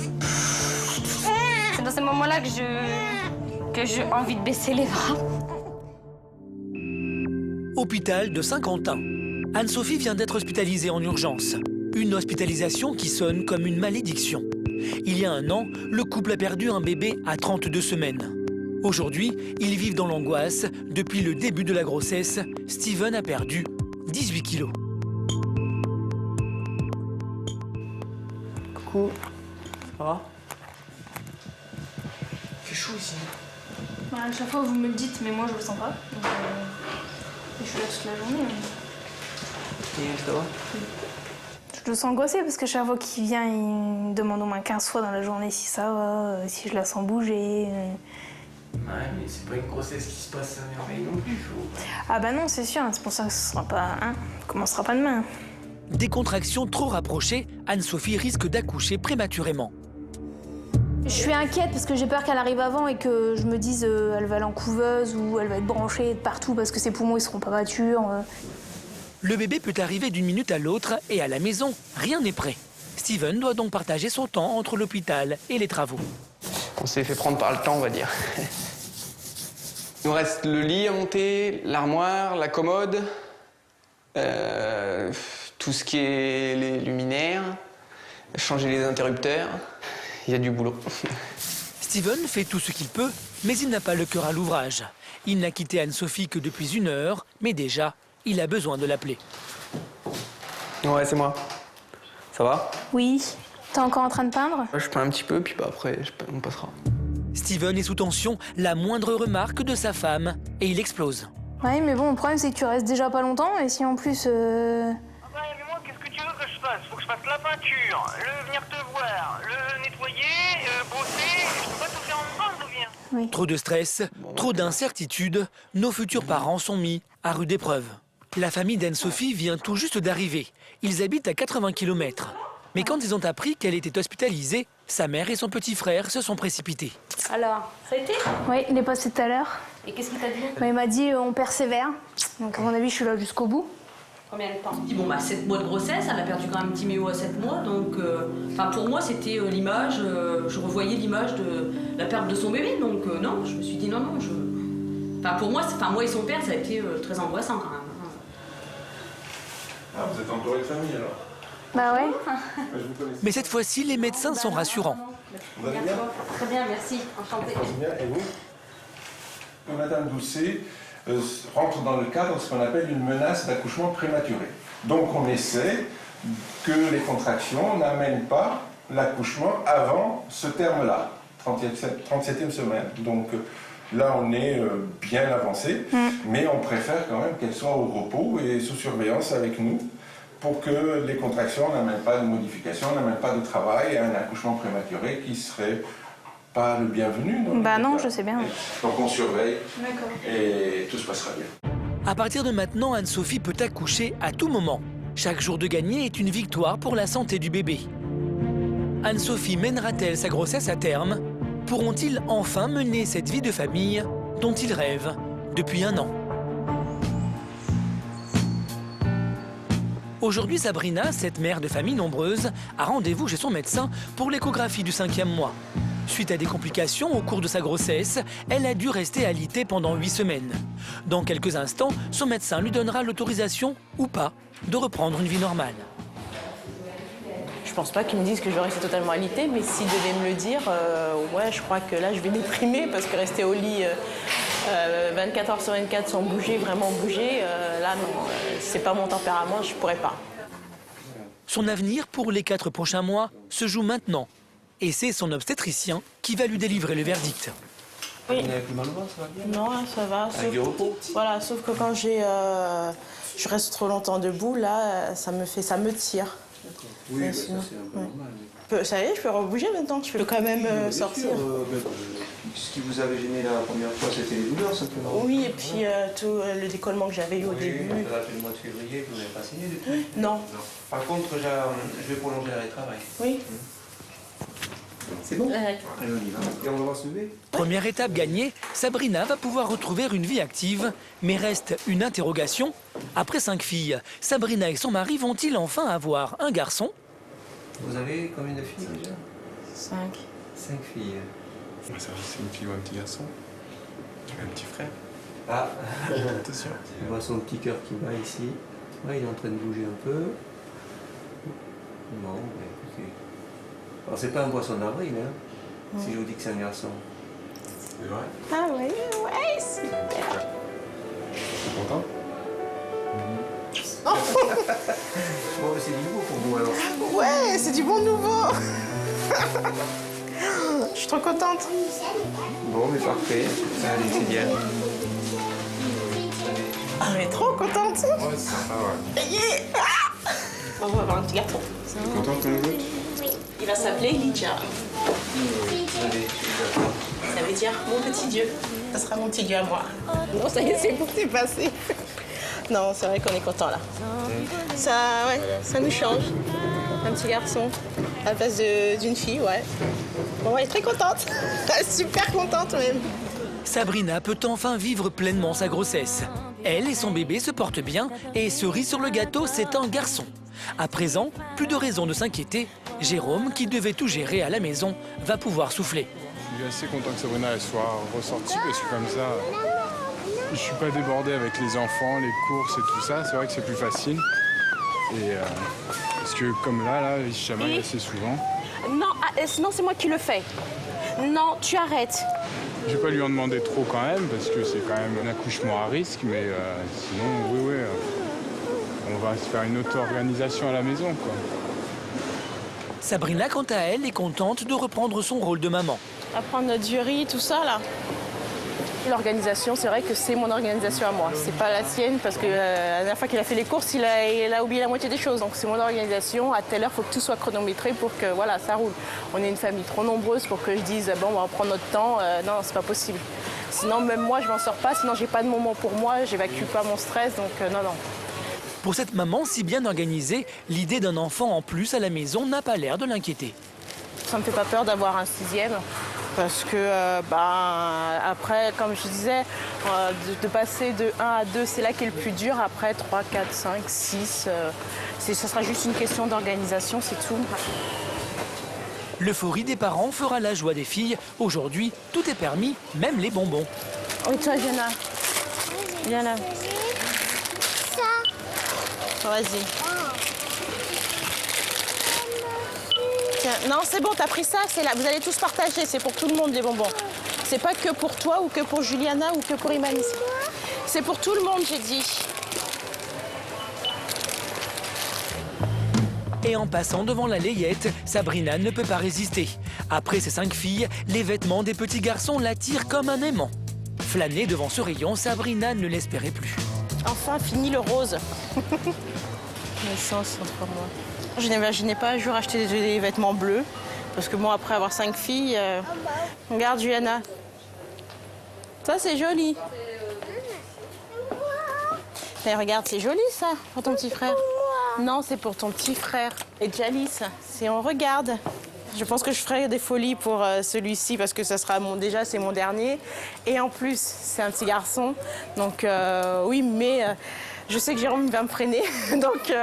[SPEAKER 2] C'est dans ces moments-là que j'ai envie de baisser les bras.
[SPEAKER 1] Hôpital de Saint-Quentin. Anne-Sophie vient d'être hospitalisée en urgence. Une hospitalisation qui sonne comme une malédiction. Il y a 1 an, le couple a perdu un bébé à 32 semaines. Aujourd'hui, ils vivent dans l'angoisse. Depuis le début de la grossesse, Steven a perdu 18 kilos.
[SPEAKER 6] Coucou. Ça va? Il fait chaud ici.
[SPEAKER 4] Bah, à chaque fois vous me le dites, mais moi je le sens pas. Donc, je suis là toute la journée.
[SPEAKER 6] Et ça va?
[SPEAKER 4] Je le sens angoissé parce que chaque fois qu'il vient, il me demande au moins 15 fois dans la journée si ça va, si je la sens bouger.
[SPEAKER 6] Ouais, mais c'est pas une grossesse qui se passe à merveille non plus.
[SPEAKER 4] Ah bah non, c'est sûr, c'est pour ça que ce sera pas, commencera pas demain.
[SPEAKER 1] Des contractions trop rapprochées, Anne-Sophie risque d'accoucher prématurément.
[SPEAKER 4] Je suis inquiète parce que j'ai peur qu'elle arrive avant et que je me dise elle va aller en couveuse ou elle va être branchée de partout parce que ses poumons ils seront pas matures.
[SPEAKER 1] Le bébé peut arriver d'une minute à l'autre et à la maison, rien n'est prêt. Steven doit donc partager son temps entre l'hôpital et les travaux.
[SPEAKER 6] On s'est fait prendre par le temps, on va dire. Il nous reste le lit à monter, l'armoire, la commode, tout ce qui est les luminaires, changer les interrupteurs. Il y a du boulot.
[SPEAKER 1] Steven fait tout ce qu'il peut, mais il n'a pas le cœur à l'ouvrage. Il n'a quitté Anne-Sophie que depuis 1 heure, mais déjà, il a besoin de l'appeler.
[SPEAKER 6] Ouais, c'est moi. Ça va?
[SPEAKER 4] Oui. T'es encore en train de peindre?
[SPEAKER 6] Je peins un petit peu, puis bah après, on passera.
[SPEAKER 1] Steven est sous tension, la moindre remarque de sa femme, et il explose.
[SPEAKER 4] Ouais, mais bon, le problème c'est que tu restes déjà pas longtemps et si en plus.
[SPEAKER 16] Ah bah, mais moi, qu'est-ce que tu veux que je fasse? Faut que je fasse la peinture, le venir te voir, le nettoyer, bosser. Je peux pas tout faire en même temps, ou bien?
[SPEAKER 4] Oui.
[SPEAKER 1] Trop de stress, trop d'incertitudes, nos futurs parents sont mis à rude épreuve. La famille d'Anne-Sophie vient tout juste d'arriver. Ils habitent à 80 km. Mais quand ils ont appris qu'elle était hospitalisée, sa mère et son petit frère se sont précipités.
[SPEAKER 4] Alors, ça a été? Oui, il est passé tout à l'heure.
[SPEAKER 15] Et qu'est-ce qu'il t'a dit?
[SPEAKER 4] Il m'a dit on persévère. Donc à mon avis, je suis là jusqu'au bout.
[SPEAKER 15] Combien de temps?
[SPEAKER 17] Il dit bon bah 7 mois de grossesse, elle a perdu quand même un petit méo à 7 mois, donc pour moi c'était l'image, je revoyais l'image de la perte de son bébé, donc non, je me suis dit non, pour moi, moi et son père ça a été très angoissant quand même.
[SPEAKER 5] Ah, vous êtes entouré de famille alors?
[SPEAKER 4] Bah ouais.
[SPEAKER 1] Mais cette fois-ci, les médecins sont rassurants.
[SPEAKER 5] Vous allez bien?
[SPEAKER 15] Très bien, merci, enchantée.
[SPEAKER 5] Bien, et vous? Madame Doucet rentre dans le cadre de ce qu'on appelle une menace d'accouchement prématuré. Donc on essaie que les contractions n'amènent pas l'accouchement avant ce terme-là, 37e semaine. Donc là on est bien avancé, mais on préfère quand même qu'elle soit au repos et sous surveillance avec nous pour que les contractions n'amènent pas de modification, n'amènent pas de travail et un accouchement prématuré qui serait pas le bienvenu.
[SPEAKER 4] Bah non, je sais bien.
[SPEAKER 5] Donc on surveille
[SPEAKER 4] D'accord.
[SPEAKER 5] et tout se passera bien.
[SPEAKER 1] À partir de maintenant, Anne-Sophie peut accoucher à tout moment. Chaque jour de gagné est une victoire pour la santé du bébé. Anne-Sophie mènera-t-elle sa grossesse à terme? Pourront-ils enfin mener cette vie de famille dont ils rêvent depuis 1 an? Aujourd'hui, Sabrina, cette mère de famille nombreuse, a rendez-vous chez son médecin pour l'échographie du 5e mois. Suite à des complications au cours de sa grossesse, elle a dû rester alitée pendant 8 semaines. Dans quelques instants, son médecin lui donnera l'autorisation, ou pas, de reprendre une vie normale.
[SPEAKER 8] Je pense pas qu'ils me disent que je vais rester totalement alitée, mais s'ils devaient me le dire, ouais, je crois que là, je vais déprimer parce que rester au lit 24 heures sur 24 sans bouger, vraiment bouger, là, non, c'est pas mon tempérament, je pourrais pas.
[SPEAKER 1] Son avenir pour les 4 prochains mois se joue maintenant. Et c'est son obstétricien qui va lui délivrer le verdict.
[SPEAKER 8] Oui.
[SPEAKER 6] Vous n'avez plus mal au ventre, ça va bien?
[SPEAKER 8] Non, ça va.
[SPEAKER 6] Avec du repos?
[SPEAKER 8] Voilà, sauf que quand je reste trop longtemps debout, là, ça me tire.
[SPEAKER 5] Oui,
[SPEAKER 8] bah,
[SPEAKER 5] ça c'est un peu normal.
[SPEAKER 8] Ça y est, je peux rebouger maintenant, je peux quand même sortir.
[SPEAKER 18] Ce qui vous avait gêné la première fois, c'était les douleurs simplement?
[SPEAKER 8] Oui, et puis tout le décollement que j'avais eu au début.
[SPEAKER 18] Ça date du mois de février, vous n'avez pas saigné depuis?
[SPEAKER 8] Non.
[SPEAKER 18] Par contre, je vais prolonger l'arrêt de travail.
[SPEAKER 8] Oui.
[SPEAKER 18] C'est bon Allez, on y va. Et on va se lever.
[SPEAKER 1] Première étape gagnée, Sabrina va pouvoir retrouver une vie active. Mais reste une interrogation. Après 5 filles, Sabrina et son mari vont-ils enfin avoir un garçon?
[SPEAKER 18] Vous avez combien de filles déjà
[SPEAKER 9] 5.
[SPEAKER 18] 5 filles.
[SPEAKER 7] Ça, c'est une fille ou un petit garçon? Tu as un petit frère?
[SPEAKER 18] Ah,
[SPEAKER 7] attention.
[SPEAKER 18] On voit son petit cœur qui bat ici. Ouais, il est en train de bouger un peu. Bon, écoutez. Alors, c'est pas un poisson d'avril, hein, si je vous dis que c'est un garçon.
[SPEAKER 7] C'est vrai?
[SPEAKER 9] Ah oui, ouais, super.
[SPEAKER 7] T'es content?
[SPEAKER 18] Bon, c'est du nouveau pour vous alors.
[SPEAKER 9] Ouais, c'est du bon nouveau. Je suis trop contente.
[SPEAKER 18] Bon, mais parfait. Allez, c'est bien.
[SPEAKER 9] Ah, mais trop contente.
[SPEAKER 7] Ouais, c'est sympa, ouais.
[SPEAKER 9] Yeah. Ah, on va avoir un petit garçon.
[SPEAKER 7] T'es contente qu'on le goûte?
[SPEAKER 9] Il va s'appeler Lydia.
[SPEAKER 18] Allez,
[SPEAKER 9] Ça veut dire mon petit dieu. Ça sera mon petit dieu à moi. Non, ça y est, c'est bon, c'est passé. Non, c'est vrai qu'on est content là. Ça, ouais, ça nous change. Un petit garçon à la place d'une fille, ouais. Bon, elle est très contente. Super contente même.
[SPEAKER 1] Sabrina peut enfin vivre pleinement sa grossesse. Elle et son bébé se portent bien et cerise sur le gâteau, c'est un garçon. À présent, plus de raison de s'inquiéter. Jérôme, qui devait tout gérer à la maison, va pouvoir souffler.
[SPEAKER 7] Je suis assez content que Sabrina elle soit ressortie parce que comme ça, je suis pas débordé avec les enfants, les courses et tout ça. C'est vrai que c'est plus facile. Et parce que comme là, il chamaille assez souvent.
[SPEAKER 9] Non, sinon c'est moi qui le fais. Non, tu arrêtes.
[SPEAKER 7] Je vais pas lui en demander trop quand même parce que c'est quand même un accouchement à risque, mais sinon, oui, on va se faire une auto-organisation à la maison, quoi.
[SPEAKER 1] Sabrina, quant à elle, est contente de reprendre son rôle de maman.
[SPEAKER 9] Apprendre notre jury, tout ça là. L'organisation, c'est vrai que c'est mon organisation à moi. C'est pas la sienne parce que la dernière fois qu'il a fait les courses, il a oublié la moitié des choses. Donc c'est mon organisation. À telle heure, il faut que tout soit chronométré pour que voilà, ça roule. On est une famille trop nombreuse pour que je dise bon, on va prendre notre temps. Non, c'est pas possible. Sinon, même moi, je m'en sors pas. Sinon, j'ai pas de moment pour moi. J'évacue pas mon stress. Donc non.
[SPEAKER 1] Pour cette maman si bien organisée, l'idée d'un enfant en plus à la maison n'a pas l'air de l'inquiéter.
[SPEAKER 9] Ça me fait pas peur d'avoir un 6e. Parce que, après, comme je disais, de passer de 1 à 2, c'est là qu'est le plus dur. Après, 3, 4, 5, 6, ça sera juste une question d'organisation, c'est tout.
[SPEAKER 1] L'euphorie des parents fera la joie des filles. Aujourd'hui, tout est permis, même les bonbons.
[SPEAKER 9] Oui, toi, Diana. Viens là. Vas-y. Non, c'est bon, t'as pris ça, c'est là. Vous allez tous partager, c'est pour tout le monde les bonbons. C'est pas que pour toi ou que pour Juliana ou que pour Imanis. C'est pour tout le monde, j'ai dit.
[SPEAKER 1] Et en passant devant la layette, Sabrina ne peut pas résister. Après ses 5 filles, les vêtements des petits garçons l'attirent comme un aimant. Flânée devant ce rayon, Sabrina ne l'espérait plus.
[SPEAKER 9] Enfin, fini le rose. Naissance en 3 mois. Je n'imaginais pas un jour acheter des vêtements bleus. Parce que moi, après avoir 5 filles... Regarde, Juliana. Ça, c'est joli. Mais regarde, c'est joli, ça, pour ton petit frère. Non, c'est pour ton petit frère. Et Jalice, on regarde. Je pense que je ferai des folies pour celui-ci parce que ça sera déjà c'est mon dernier. Et en plus, c'est un petit garçon. Donc oui, mais je sais que Jérôme va me freiner. Donc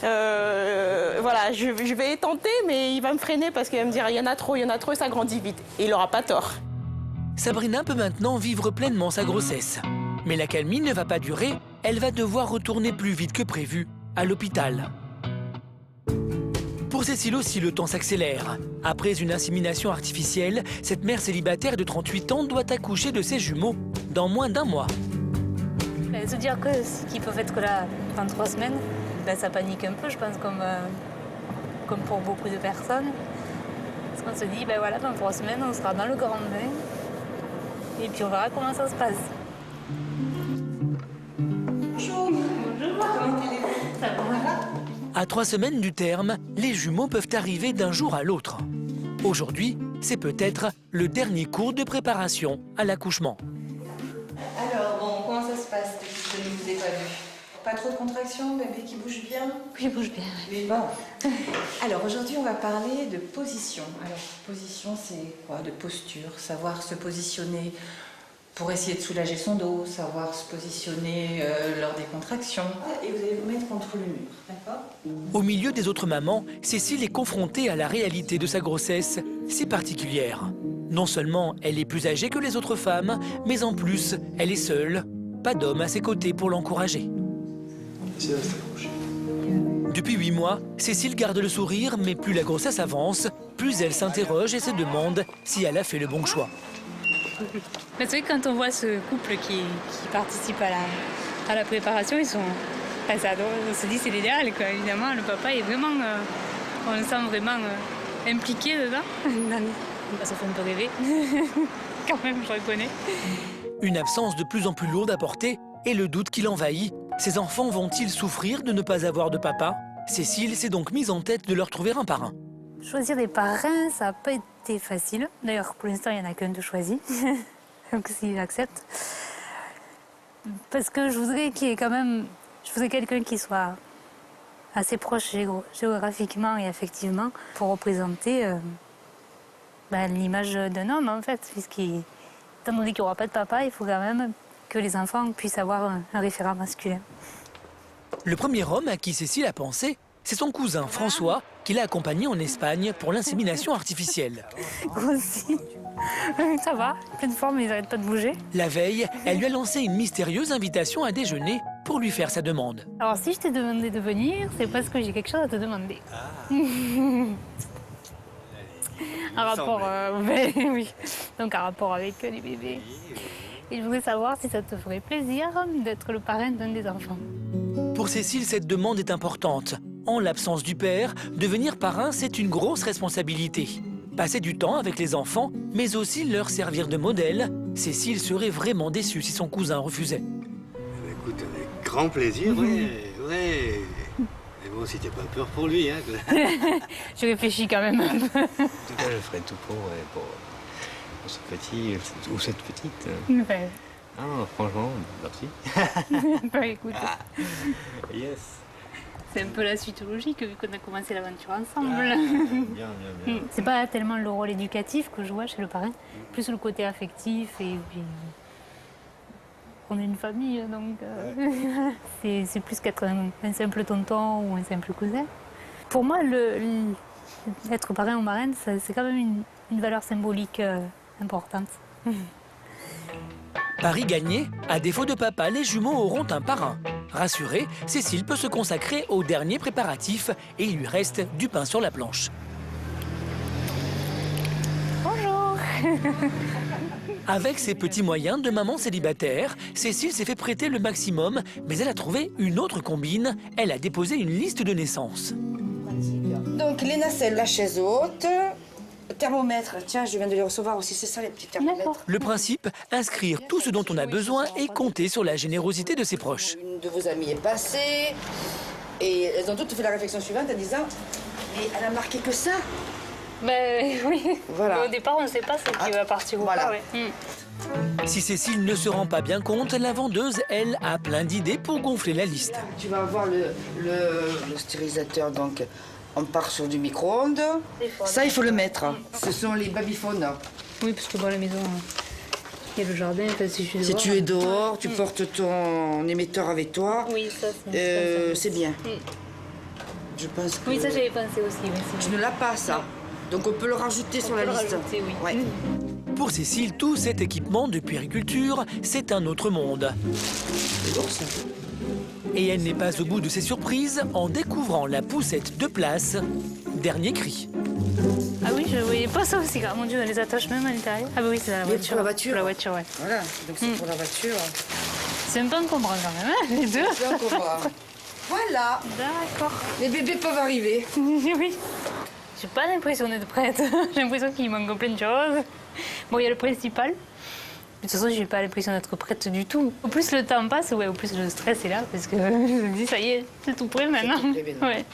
[SPEAKER 9] voilà, je vais tenter, mais il va me freiner parce qu'il va me dire il y en a trop et ça grandit vite. Et il n'aura pas tort.
[SPEAKER 1] Sabrina peut maintenant vivre pleinement sa grossesse. Mais la calmie ne va pas durer. Elle va devoir retourner plus vite que prévu à l'hôpital. Pour Cécile aussi, le temps s'accélère. Après une insémination artificielle, cette mère célibataire de 38 ans doit accoucher de ses jumeaux dans moins d'1 mois.
[SPEAKER 12] Se dire qu'ils peuvent être que là en 3 semaines, ça panique un peu, je pense, comme pour beaucoup de personnes. Parce qu'on se dit, voilà, dans 3 semaines, on sera dans le grand bain. Et puis on verra comment ça se passe.
[SPEAKER 9] Bonjour. Ça va?
[SPEAKER 1] À 3 semaines du terme, les jumeaux peuvent arriver d'un jour à l'autre. Aujourd'hui, c'est peut-être le dernier cours de préparation à l'accouchement.
[SPEAKER 19] Alors, bon, comment ça se passe depuis que je ne vous ai pas vu? Pas trop de contractions, bébé qui bouge bien?
[SPEAKER 12] Oui, il bouge bien.
[SPEAKER 19] Bon. Alors aujourd'hui, on va parler de position. Alors, position, c'est quoi? De posture, savoir se positionner pour essayer de soulager son dos, savoir se positionner lors des contractions. Et vous allez vous mettre contre le mur, d'accord?
[SPEAKER 1] Au milieu des autres mamans, Cécile est confrontée à la réalité de sa grossesse, si particulière. Non seulement elle est plus âgée que les autres femmes, mais en plus, elle est seule. Pas d'homme à ses côtés pour l'encourager. Depuis 8 mois, Cécile garde le sourire, mais plus la grossesse avance, plus elle s'interroge et se demande si elle a fait le bon choix.
[SPEAKER 12] Mais c'est vrai que quand on voit ce couple qui participe à la préparation, ils sont... Enfin, ça, on se dit c'est l'idéal, quoi. Évidemment, le papa est vraiment... on le sent vraiment impliqué dedans. Ça fait un peu rêver. Quand même, je reconnais.
[SPEAKER 1] Une absence de plus en plus lourde à porter et le doute qui l'envahit. Ces enfants vont-ils souffrir de ne pas avoir de papa? Cécile s'est donc mise en tête de leur trouver un parrain.
[SPEAKER 12] Choisir des parrains, ça n'a pas été facile. D'ailleurs, pour l'instant, il n'y en a qu'un de choisi. Donc, s'il accepte. Parce que je voudrais qu'il y ait quand même... Je voudrais quelqu'un qui soit assez proche géographiquement et affectivement pour représenter l'image d'un homme, en fait. Étant donné qu'il n'y aura pas de papa, il faut quand même que les enfants puissent avoir un référent masculin.
[SPEAKER 1] Le premier homme à qui Cécile a pensé, c'est son cousin François, qui l'a accompagné en Espagne pour l'insémination artificielle.
[SPEAKER 12] Grossi. Ça va, pleine forme, ils n'arrêtent pas de bouger.
[SPEAKER 1] La veille, elle lui a lancé une mystérieuse invitation à déjeuner pour lui faire sa demande.
[SPEAKER 12] Alors si je t'ai demandé de venir, c'est parce que j'ai quelque chose à te demander. Un rapport, oui. Donc un rapport avec les bébés. Et je voudrais savoir si ça te ferait plaisir d'être le parrain d'un des enfants.
[SPEAKER 1] Pour Cécile, cette demande est importante. En l'absence du père, devenir parrain, c'est une grosse responsabilité. Passer du temps avec les enfants, mais aussi leur servir de modèle. Cécile serait vraiment déçue si son cousin refusait.
[SPEAKER 18] Écoute, avec grand plaisir, ouais. Mais bon, si t'as pas peur pour lui, hein.
[SPEAKER 12] Je réfléchis quand même un peu.
[SPEAKER 18] En tout cas, je ferai tout pour ce petit ou cette petite.
[SPEAKER 12] Ben.
[SPEAKER 18] Ah, franchement, merci.
[SPEAKER 12] Bah écoute.
[SPEAKER 18] Yes.
[SPEAKER 12] C'est un peu la suite logique vu qu'on a commencé l'aventure ensemble.
[SPEAKER 18] Bien.
[SPEAKER 12] C'est pas tellement le rôle éducatif que je vois chez le parrain, plus le côté affectif et puis on est une famille donc c'est plus qu'être un simple tonton ou un simple cousin. Pour moi, être parrain ou marraine, c'est quand même une valeur symbolique importante.
[SPEAKER 1] Pari gagné, à défaut de papa, les jumeaux auront un parrain. Rassurée, Cécile peut se consacrer aux derniers préparatifs et il lui reste du pain sur la planche.
[SPEAKER 12] Bonjour.
[SPEAKER 1] Avec ses petits moyens de maman célibataire, Cécile s'est fait prêter le maximum, mais elle a trouvé une autre combine. Elle a déposé une liste de naissance.
[SPEAKER 20] Donc les nacelles, la chaise haute, thermomètre. Tiens, je viens de les recevoir aussi, c'est ça les petits thermomètres.
[SPEAKER 1] Le principe, inscrire tout ce dont on a besoin et compter sur la générosité de ses proches.
[SPEAKER 20] Une de vos amies est passée et elles ont toutes fait la réflexion suivante en disant mais elle a marqué que ça.
[SPEAKER 12] Ben oui.
[SPEAKER 20] Voilà.
[SPEAKER 12] Au départ, on ne sait pas ce qui va partir ou pas. Ouais.
[SPEAKER 1] Si Cécile ne se rend pas bien compte, la vendeuse, elle, a plein d'idées pour gonfler la liste.
[SPEAKER 20] Tu vas avoir le stérilisateur, donc on part sur du micro-ondes. Ça, il faut le mettre. Ce sont les babyphones.
[SPEAKER 12] Oui, parce que dans la maison, il y a le jardin.
[SPEAKER 20] Si tu es dehors, tu portes ton émetteur avec toi.
[SPEAKER 12] Oui, ça,
[SPEAKER 20] c'est bien. Je pense que...
[SPEAKER 12] Oui, ça, j'avais pensé aussi. Oui,
[SPEAKER 20] tu ne l'as pas, ça. Donc on peut le rajouter sur la liste.
[SPEAKER 12] Rajouter, oui.
[SPEAKER 20] Ouais.
[SPEAKER 1] Pour Cécile, tout cet équipement de puériculture, c'est un autre monde.
[SPEAKER 20] C'est lourd, ça.
[SPEAKER 1] Et elle n'est pas au bout de ses surprises en découvrant la poussette de place. Dernier cri.
[SPEAKER 12] Ah oui, je voyais pas ça aussi. Mon Dieu, on les attache même à l'intérieur. Ah bah oui, c'est la voiture.
[SPEAKER 20] Pour la voiture.
[SPEAKER 12] Pour la voiture, ouais.
[SPEAKER 20] Voilà, donc c'est pour la voiture.
[SPEAKER 12] C'est un peu encombrant quand même, hein, les deux.
[SPEAKER 20] C'est encombrant. Voilà.
[SPEAKER 12] D'accord.
[SPEAKER 20] Les bébés peuvent arriver.
[SPEAKER 12] Oui. J'ai pas l'impression d'être prête. J'ai l'impression qu'il manque plein de choses. Bon, il y a le principal. De toute façon, j'ai pas l'impression d'être prête du tout. Au plus le temps passe, ouais, au plus le stress est là, parce que je me dis, ça y est, c'est tout prêt maintenant. Ouais.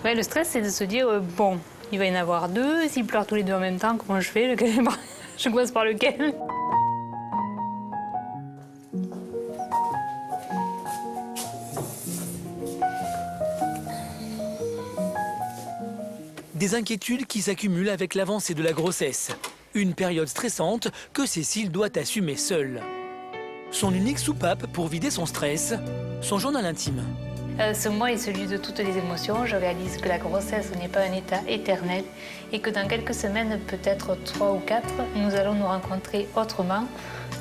[SPEAKER 12] Ouais, le stress, c'est de se dire, bon, il va y en avoir deux. S'ils pleurent tous les deux en même temps, comment je fais? Je commence par lequel?
[SPEAKER 1] Des inquiétudes qui s'accumulent avec l'avancée de la grossesse. Une période stressante que Cécile doit assumer seule. Son unique soupape pour vider son stress, son journal intime.
[SPEAKER 12] Ce mois est celui de toutes les émotions. Je réalise que la grossesse n'est pas un état éternel et que dans quelques semaines, peut-être 3 ou 4, nous allons nous rencontrer autrement,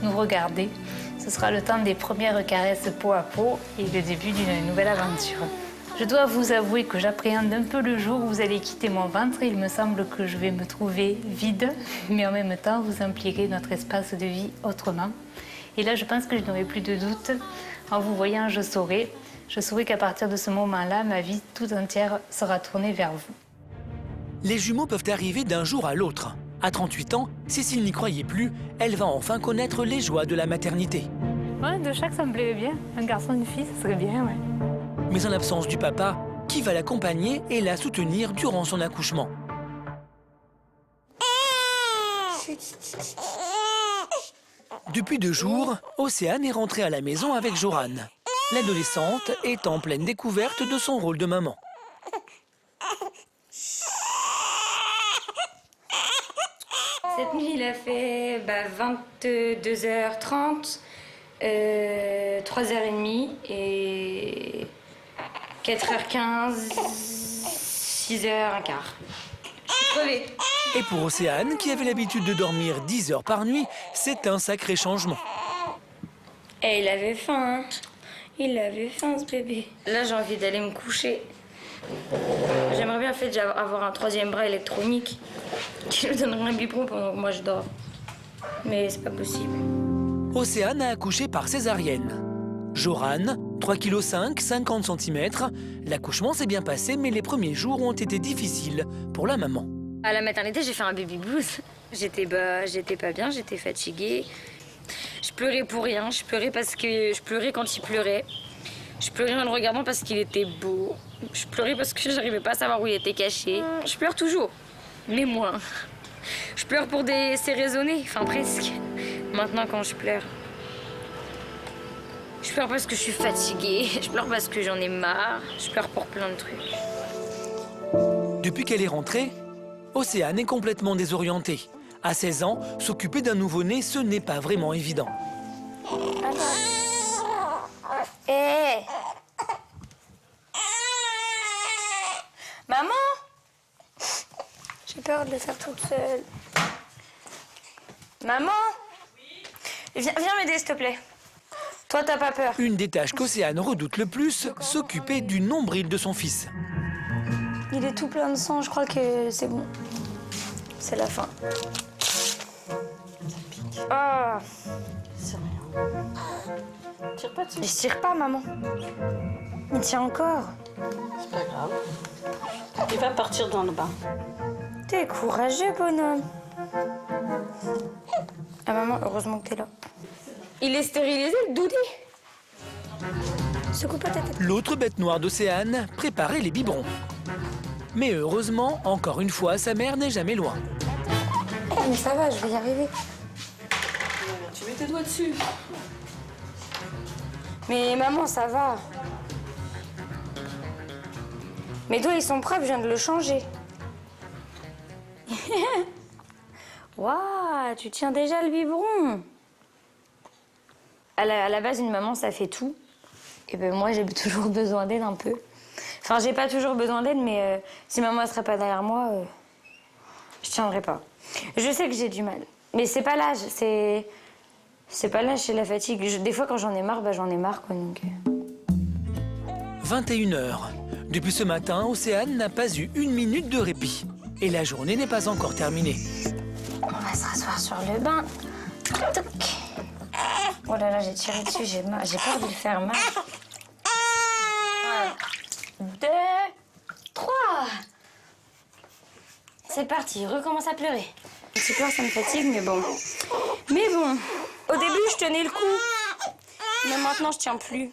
[SPEAKER 12] nous regarder. Ce sera le temps des premières caresses peau à peau et le début d'une nouvelle aventure. Je dois vous avouer que j'appréhende un peu le jour où vous allez quitter mon ventre. Il me semble que je vais me trouver vide, mais en même temps, vous emplirez notre espace de vie autrement. Et là, je pense que je n'aurai plus de doute. En vous voyant, je saurai qu'à partir de ce moment-là, ma vie tout entière sera tournée vers vous.
[SPEAKER 1] Les jumeaux peuvent arriver d'un jour à l'autre. À 38 ans, Cécile n'y croyait plus, elle va enfin connaître les joies de la maternité.
[SPEAKER 12] Ouais, de chaque, ça me plairait bien. Un garçon, une fille, ça serait bien, ouais.
[SPEAKER 1] Mais en l'absence du papa, qui va l'accompagner et la soutenir durant son accouchement? Depuis 2 jours, Océane est rentrée à la maison avec Joran. L'adolescente est en pleine découverte de son rôle de maman.
[SPEAKER 2] Cette nuit, il a fait 22h30, 3h30 et 4h15, 6h15. Je suis crevée.
[SPEAKER 1] Et pour Océane, qui avait l'habitude de dormir 10 heures par nuit, c'est un sacré changement.
[SPEAKER 2] Et il avait faim, hein. Il avait faim, ce bébé. Là, j'ai envie d'aller me coucher. J'aimerais bien en fait avoir un 3e bras électronique qui me donnerait un biberon pendant que moi je dors. Mais c'est pas possible.
[SPEAKER 1] Océane a accouché par césarienne. Joran, 3,5 kg, 50 cm. L'accouchement s'est bien passé, mais les premiers jours ont été difficiles pour la maman.
[SPEAKER 2] À la maternité, j'ai fait un baby blues. J'étais pas bien, j'étais fatiguée. Je pleurais pour rien, je pleurais quand il pleurait. Je pleurais en le regardant parce qu'il était beau. Je pleurais parce que j'arrivais pas à savoir où il était caché. Je pleure toujours, mais moins. Je pleure pour c'est raisonné, enfin presque. Maintenant quand je pleure parce que je suis fatiguée, je pleure parce que j'en ai marre, je pleure pour plein de trucs.
[SPEAKER 1] Depuis qu'elle est rentrée, Océane est complètement désorientée. À 16 ans, s'occuper d'un nouveau-né, ce n'est pas vraiment évident.
[SPEAKER 2] Maman, j'ai peur de le faire toute seule. Maman, viens m'aider s'il te plaît. Toi, t'as pas peur?
[SPEAKER 1] Une des tâches qu'Océane redoute le plus, s'occuper du nombril de son fils.
[SPEAKER 2] Il est tout plein de sang, je crois que c'est bon. C'est la fin. Ah.
[SPEAKER 3] C'est rien. Tire pas dessus.
[SPEAKER 2] Je tire pas, maman. Il tient encore.
[SPEAKER 3] C'est pas grave. Il va partir dans le bain.
[SPEAKER 2] T'es courageux, bonhomme. Ah, maman, heureusement que t'es là. Il est stérilisé, le doudou. Secoue pas ta tête.
[SPEAKER 1] L'autre bête noire d'Océane préparait les biberons. Mais heureusement, encore une fois, sa mère n'est jamais loin.
[SPEAKER 2] Mais ça va, je vais y arriver.
[SPEAKER 3] Tu mets tes doigts dessus.
[SPEAKER 2] Mais maman, ça va. Mes doigts, ils sont propres, je viens de le changer. Waouh, tu tiens déjà le biberon. À la base, une maman, ça fait tout. Et ben moi, j'ai toujours besoin d'aide un peu. Enfin, j'ai pas toujours besoin d'aide, mais si maman ne serait pas derrière moi, je tiendrais pas. Je sais que j'ai du mal. Mais c'est pas l'âge, c'est pas l'âge, c'est la fatigue. Des fois, quand j'en ai marre, j'en ai marre, quoi. Donc...
[SPEAKER 1] 21h. Depuis ce matin, Océane n'a pas eu 1 minute de répit. Et la journée n'est pas encore terminée.
[SPEAKER 2] On va se rasseoir sur le bain. Toc. Oh là là, j'ai tiré dessus, j'ai peur de le faire mal. 1, 2, 3. C'est parti, recommence à pleurer. Un petit peu, ça me fatigue, mais bon. Au début, je tenais le coup. Mais maintenant, je tiens plus.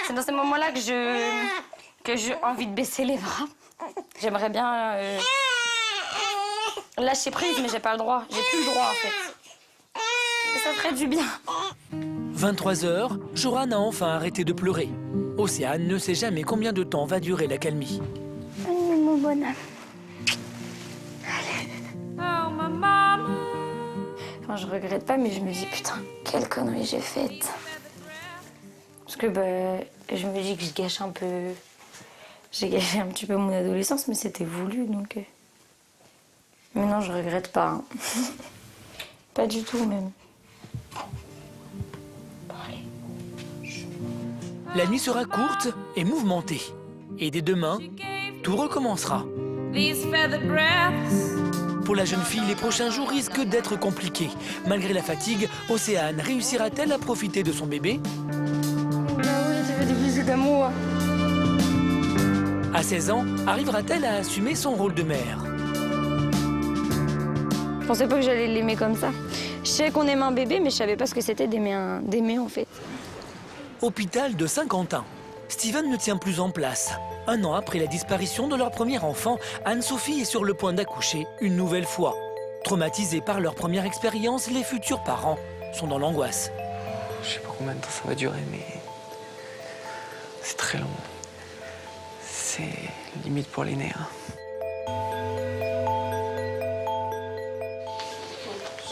[SPEAKER 2] C'est dans ces moments-là que j'ai envie de baisser les bras. J'aimerais bien lâcher prise, mais j'ai pas le droit. J'ai plus le droit, en fait. Mais ça ferait du bien.
[SPEAKER 1] 23h, Joran a enfin arrêté de pleurer. Océane ne sait jamais combien de temps va durer l'accalmie.
[SPEAKER 2] Oh, mon bonhomme. Enfin, je regrette pas, mais je me dis, putain, quelle connerie j'ai faite. Parce que je me dis que je gâche un peu... J'ai gâché un petit peu mon adolescence, mais c'était voulu, donc... Mais non, je regrette pas. Hein. Pas du tout, même.
[SPEAKER 1] La nuit sera courte et mouvementée. Et dès demain, tout recommencera. Pour la jeune fille, les prochains jours risquent d'être compliqués. Malgré la fatigue, Océane réussira-t-elle à profiter de son bébé?
[SPEAKER 2] Oui, tu fais des bisous d'amour.
[SPEAKER 1] À 16 ans, arrivera-t-elle à assumer son rôle de mère?
[SPEAKER 2] Je pensais pas que j'allais l'aimer comme ça. Je savais qu'on aimait un bébé, mais je savais pas ce que c'était d'aimer en fait.
[SPEAKER 1] Hôpital de Saint-Quentin. Steven ne tient plus en place. 1 an après la disparition de leur premier enfant, Anne-Sophie est sur le point d'accoucher une nouvelle fois. Traumatisés par leur première expérience, les futurs parents sont dans l'angoisse.
[SPEAKER 6] Je sais pas combien de temps ça va durer, mais c'est très long. C'est limite pour les nerfs.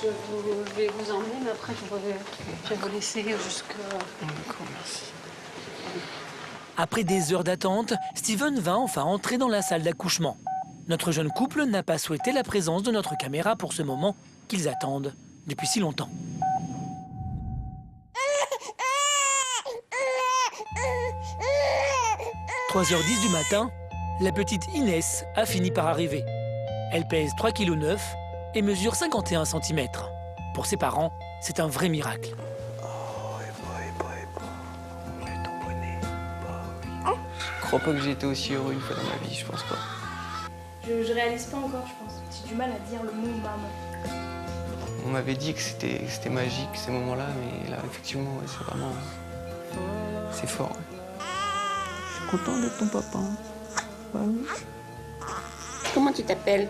[SPEAKER 3] Je vais vous emmener, mais après je vais vous laisser jusqu'à...
[SPEAKER 6] D'accord, merci.
[SPEAKER 1] Après des heures d'attente, Steven va enfin entrer dans la salle d'accouchement. Notre jeune couple n'a pas souhaité la présence de notre caméra pour ce moment qu'ils attendent depuis si longtemps. « 3h10 du matin, la petite Inès a fini par arriver. Elle pèse 3,9 kg et mesure 51 cm. Pour ses parents, c'est un vrai miracle.
[SPEAKER 6] Je crois pas que j'ai été aussi heureux une fois dans ma vie, je pense pas.
[SPEAKER 4] Je réalise pas encore, je pense. J'ai du mal à dire le mot maman.
[SPEAKER 6] On m'avait dit que c'était magique ces moments-là, mais là, effectivement, ouais, c'est vraiment... C'est fort. Ouais. Je suis content d'être ton papa. Ouais.
[SPEAKER 2] Comment tu t'appelles?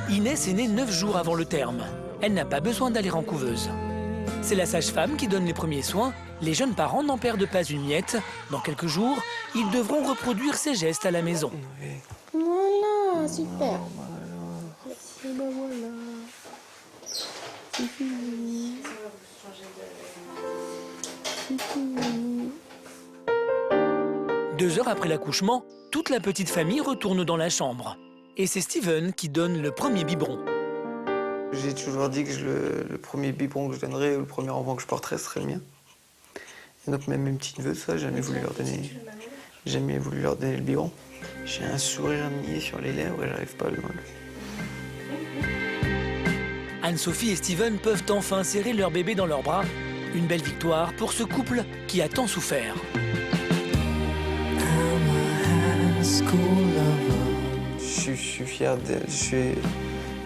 [SPEAKER 1] Inès est née 9 jours avant le terme. Elle n'a pas besoin d'aller en couveuse. C'est la sage-femme qui donne les premiers soins. Les jeunes parents n'en perdent pas une miette. Dans quelques jours, ils devront reproduire ces gestes à la maison.
[SPEAKER 2] Voilà, super.
[SPEAKER 4] Voilà. C'est fini.
[SPEAKER 1] 2 heures après l'accouchement, toute la petite famille retourne dans la chambre. Et c'est Steven qui donne le premier biberon.
[SPEAKER 6] J'ai toujours dit que le premier biberon que je donnerais ou le premier enfant que je porterais serait le mien. Et donc même mes petits neveux, ça, j'ai jamais voulu leur donner le biberon. J'ai un sourire niais sur les lèvres et j'arrive pas à le enlever.
[SPEAKER 1] Anne-Sophie et Steven peuvent enfin serrer leur bébé dans leurs bras. Une belle victoire pour ce couple qui a tant souffert.
[SPEAKER 6] Je suis fier d'elle, je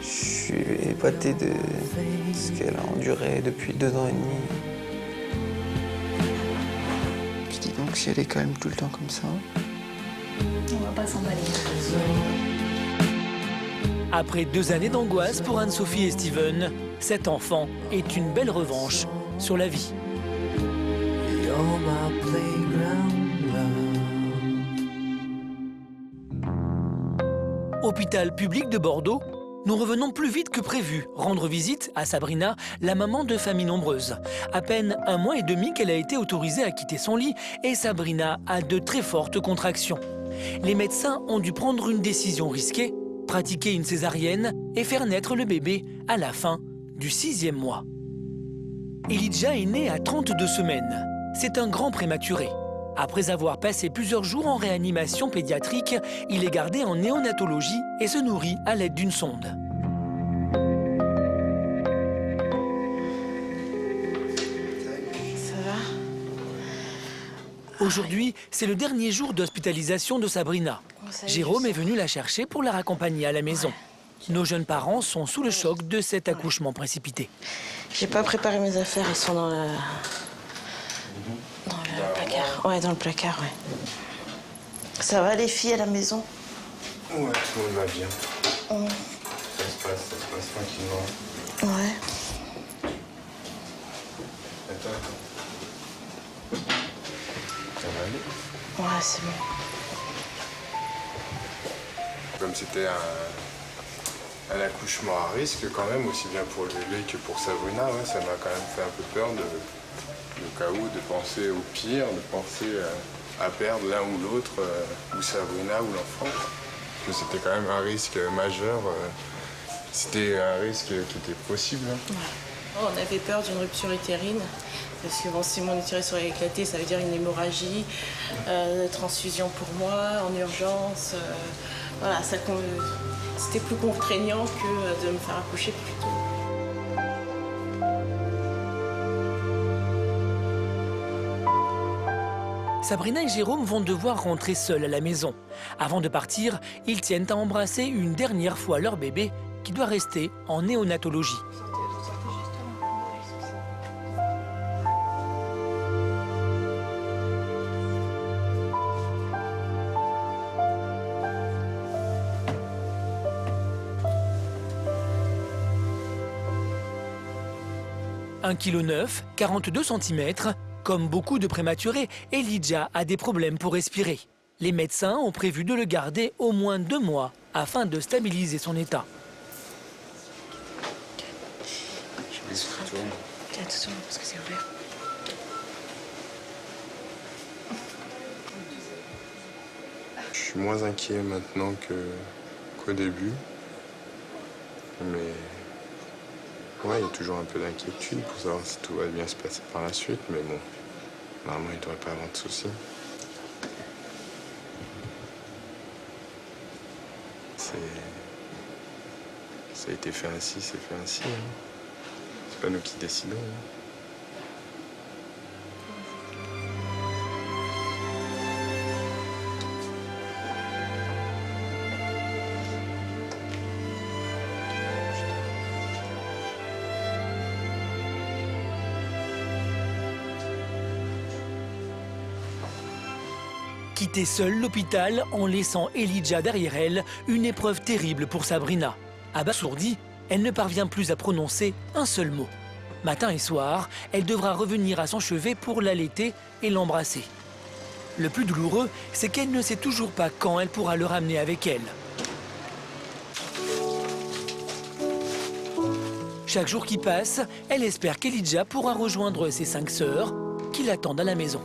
[SPEAKER 6] suis épaté de ce qu'elle a enduré depuis 2 ans et demi. Puis dis donc, si elle est calme tout le temps comme ça...
[SPEAKER 12] On va pas s'emballer.
[SPEAKER 1] Après 2 années d'angoisse pour Anne-Sophie et Steven, cet enfant est une belle revanche sur la vie. Hôpital public de Bordeaux, nous revenons plus vite que prévu rendre visite à Sabrina, la maman de familles nombreuses. À peine 1 mois et demi qu'elle a été autorisée à quitter son lit et Sabrina a de très fortes contractions. Les médecins ont dû prendre une décision risquée, pratiquer une césarienne et faire naître le bébé à la fin du 6e mois. Elijah est né à 32 semaines. C'est un grand prématuré. Après avoir passé plusieurs jours en réanimation pédiatrique, il est gardé en néonatologie et se nourrit à l'aide d'une sonde.
[SPEAKER 8] Ça va?
[SPEAKER 1] Aujourd'hui, c'est le dernier jour d'hospitalisation de Sabrina. Jérôme est venu la chercher pour la raccompagner à la maison. Nos jeunes parents sont sous le choc de cet accouchement précipité.
[SPEAKER 8] J'ai pas préparé mes affaires, ils sont dans le placard. Ouais, dans le placard, ouais. Ça va les filles à la maison?
[SPEAKER 10] Ouais, tout le monde va bien.
[SPEAKER 8] Mmh.
[SPEAKER 10] Ça se
[SPEAKER 7] ça se passe tranquillement.
[SPEAKER 8] Ouais.
[SPEAKER 7] Attends. Ça va aller?
[SPEAKER 8] Ouais, c'est bon.
[SPEAKER 7] Comme c'était un accouchement à risque quand même, aussi bien pour le bébé que pour Sabrina, ouais, ça m'a quand même fait un peu peur de cas où, de penser au pire, de penser à perdre l'un ou l'autre, ou Sabrina ou l'enfant. C'était quand même un risque majeur, c'était un risque qui était possible. Hein.
[SPEAKER 8] Ouais. On avait peur d'une rupture utérine, parce que bon, si mon utérus serait éclaté, ça veut dire une hémorragie, transfusion pour moi, en urgence. Voilà, c'était plus contraignant que de me faire accoucher plus tôt.
[SPEAKER 1] Sabrina et Jérôme vont devoir rentrer seuls à la maison. Avant de partir, ils tiennent à embrasser une dernière fois leur bébé qui doit rester en néonatologie. « 1,9 kg, 42 cm », comme beaucoup de prématurés, Elijah a des problèmes pour respirer. Les médecins ont prévu de le garder au moins 2 mois afin de stabiliser son état.
[SPEAKER 8] Attention, parce que c'est ouvert.
[SPEAKER 7] Je suis moins inquiet maintenant qu'au début. Mais ouais, il y a toujours un peu d'inquiétude pour savoir si tout va bien se passer par la suite. Mais bon, normalement, il ne devrait pas avoir de soucis. Ça a été fait ainsi, c'est fait ainsi. Hein. C'est pas nous qui décidons. Hein.
[SPEAKER 1] Quitter seule l'hôpital en laissant Elijah derrière elle, une épreuve terrible pour Sabrina. Abasourdie, elle ne parvient plus à prononcer un seul mot. Matin et soir, elle devra revenir à son chevet pour l'allaiter et l'embrasser. Le plus douloureux, c'est qu'elle ne sait toujours pas quand elle pourra le ramener avec elle. Chaque jour qui passe, elle espère qu'Elijah pourra rejoindre ses 5 sœurs qui l'attendent à la maison.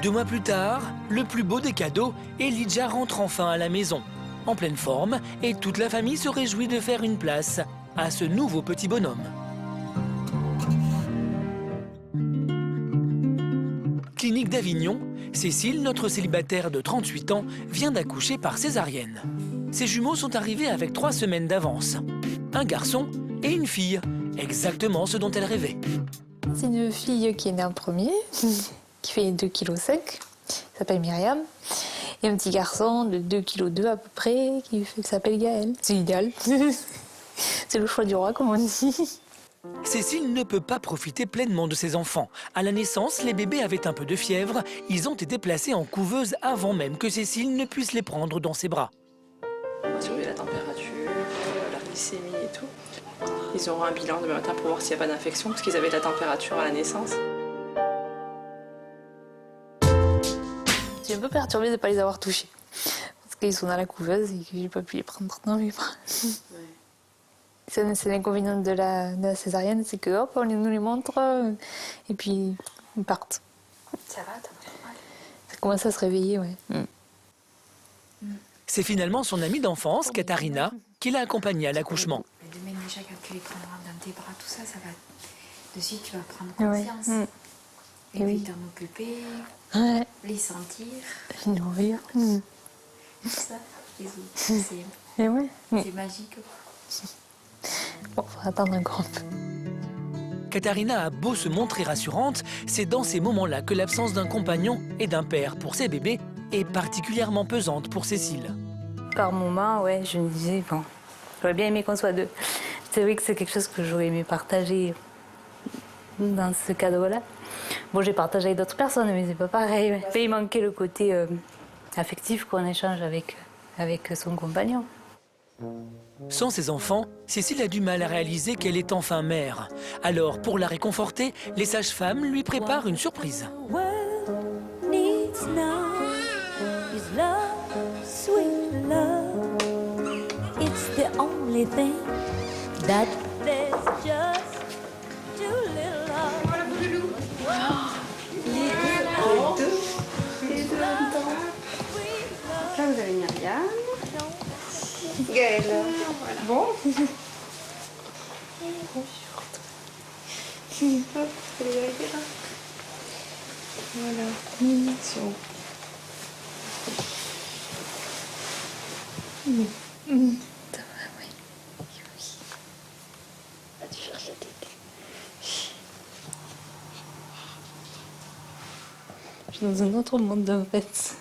[SPEAKER 1] Deux mois plus tard, le plus beau des cadeaux, Elijah rentre enfin à la maison, en pleine forme, et toute la famille se réjouit de faire une place à ce nouveau petit bonhomme. Clinique d'Avignon, Cécile, notre célibataire de 38 ans, vient d'accoucher par césarienne. Ses jumeaux sont arrivés avec 3 semaines d'avance. Un garçon et une fille, exactement ce dont elle rêvait.
[SPEAKER 21] C'est une fille qui est née en premier, qui fait 2,5 kg, qui s'appelle Myriam. Et un petit garçon de 2,2 kg à peu près, qui s'appelle Gaël. C'est idéal. C'est le choix du roi, comme on dit.
[SPEAKER 1] Cécile ne peut pas profiter pleinement de ses enfants. À la naissance, les bébés avaient un peu de fièvre. Ils ont été placés en couveuse avant même que Cécile ne puisse les prendre dans ses bras.
[SPEAKER 22] On va surveiller la température, la glycémie et tout. Ils auront un bilan demain matin pour voir s'il n'y a pas d'infection, parce qu'ils avaient de la température à la naissance.
[SPEAKER 21] Je suis un peu perturbée de ne pas les avoir touchés. Parce qu'ils sont dans la couveuse et que j'ai pas pu les prendre dans mes bras. C'est l'inconvénient de la césarienne, c'est que hop, on nous les montre et puis ils partent.
[SPEAKER 22] Ça va, t'as pas mal.
[SPEAKER 21] Ça commence à se réveiller, ouais.
[SPEAKER 1] C'est finalement son amie d'enfance, Katharina, qui l'a accompagnée à l'accouchement.
[SPEAKER 23] Demain déjà, quand tu les prendras dans tes bras, tout ça, ça va... De suite, tu vas prendre confiance.
[SPEAKER 21] Ouais.
[SPEAKER 23] Et puis t'en occuper,
[SPEAKER 21] Ouais.
[SPEAKER 23] les sentir,
[SPEAKER 21] Les nourrir.
[SPEAKER 23] tout ça, les autres,
[SPEAKER 21] Et ouais.
[SPEAKER 23] c'est magique.
[SPEAKER 21] Bon, faut attendre encore un peu.
[SPEAKER 1] Katharina a beau se montrer rassurante, c'est dans ces moments-là que l'absence d'un compagnon et d'un père pour ses bébés est particulièrement pesante pour Cécile.
[SPEAKER 21] Par moments, ouais, je me disais, bon, j'aurais bien aimé qu'on soit 2.
[SPEAKER 12] C'est vrai que c'est quelque chose que j'aurais aimé partager dans ce cadre-là. Bon, j'ai partagé avec d'autres personnes, mais c'est pas pareil. Mais il manquait le côté affectif qu'on échange avec son compagnon.
[SPEAKER 1] Sans ses enfants, Cécile a du mal à réaliser qu'elle est enfin mère. Alors, pour la réconforter, les sages-femmes lui préparent une surprise.
[SPEAKER 4] Là, vous avez Myriam. Gaëlle. Voilà. Bon. Hop, je peux les vérifier là. Voilà. C'est bon.
[SPEAKER 12] Ça va, oui. Va-tu chercher la tétée? Je suis dans un autre monde en fait.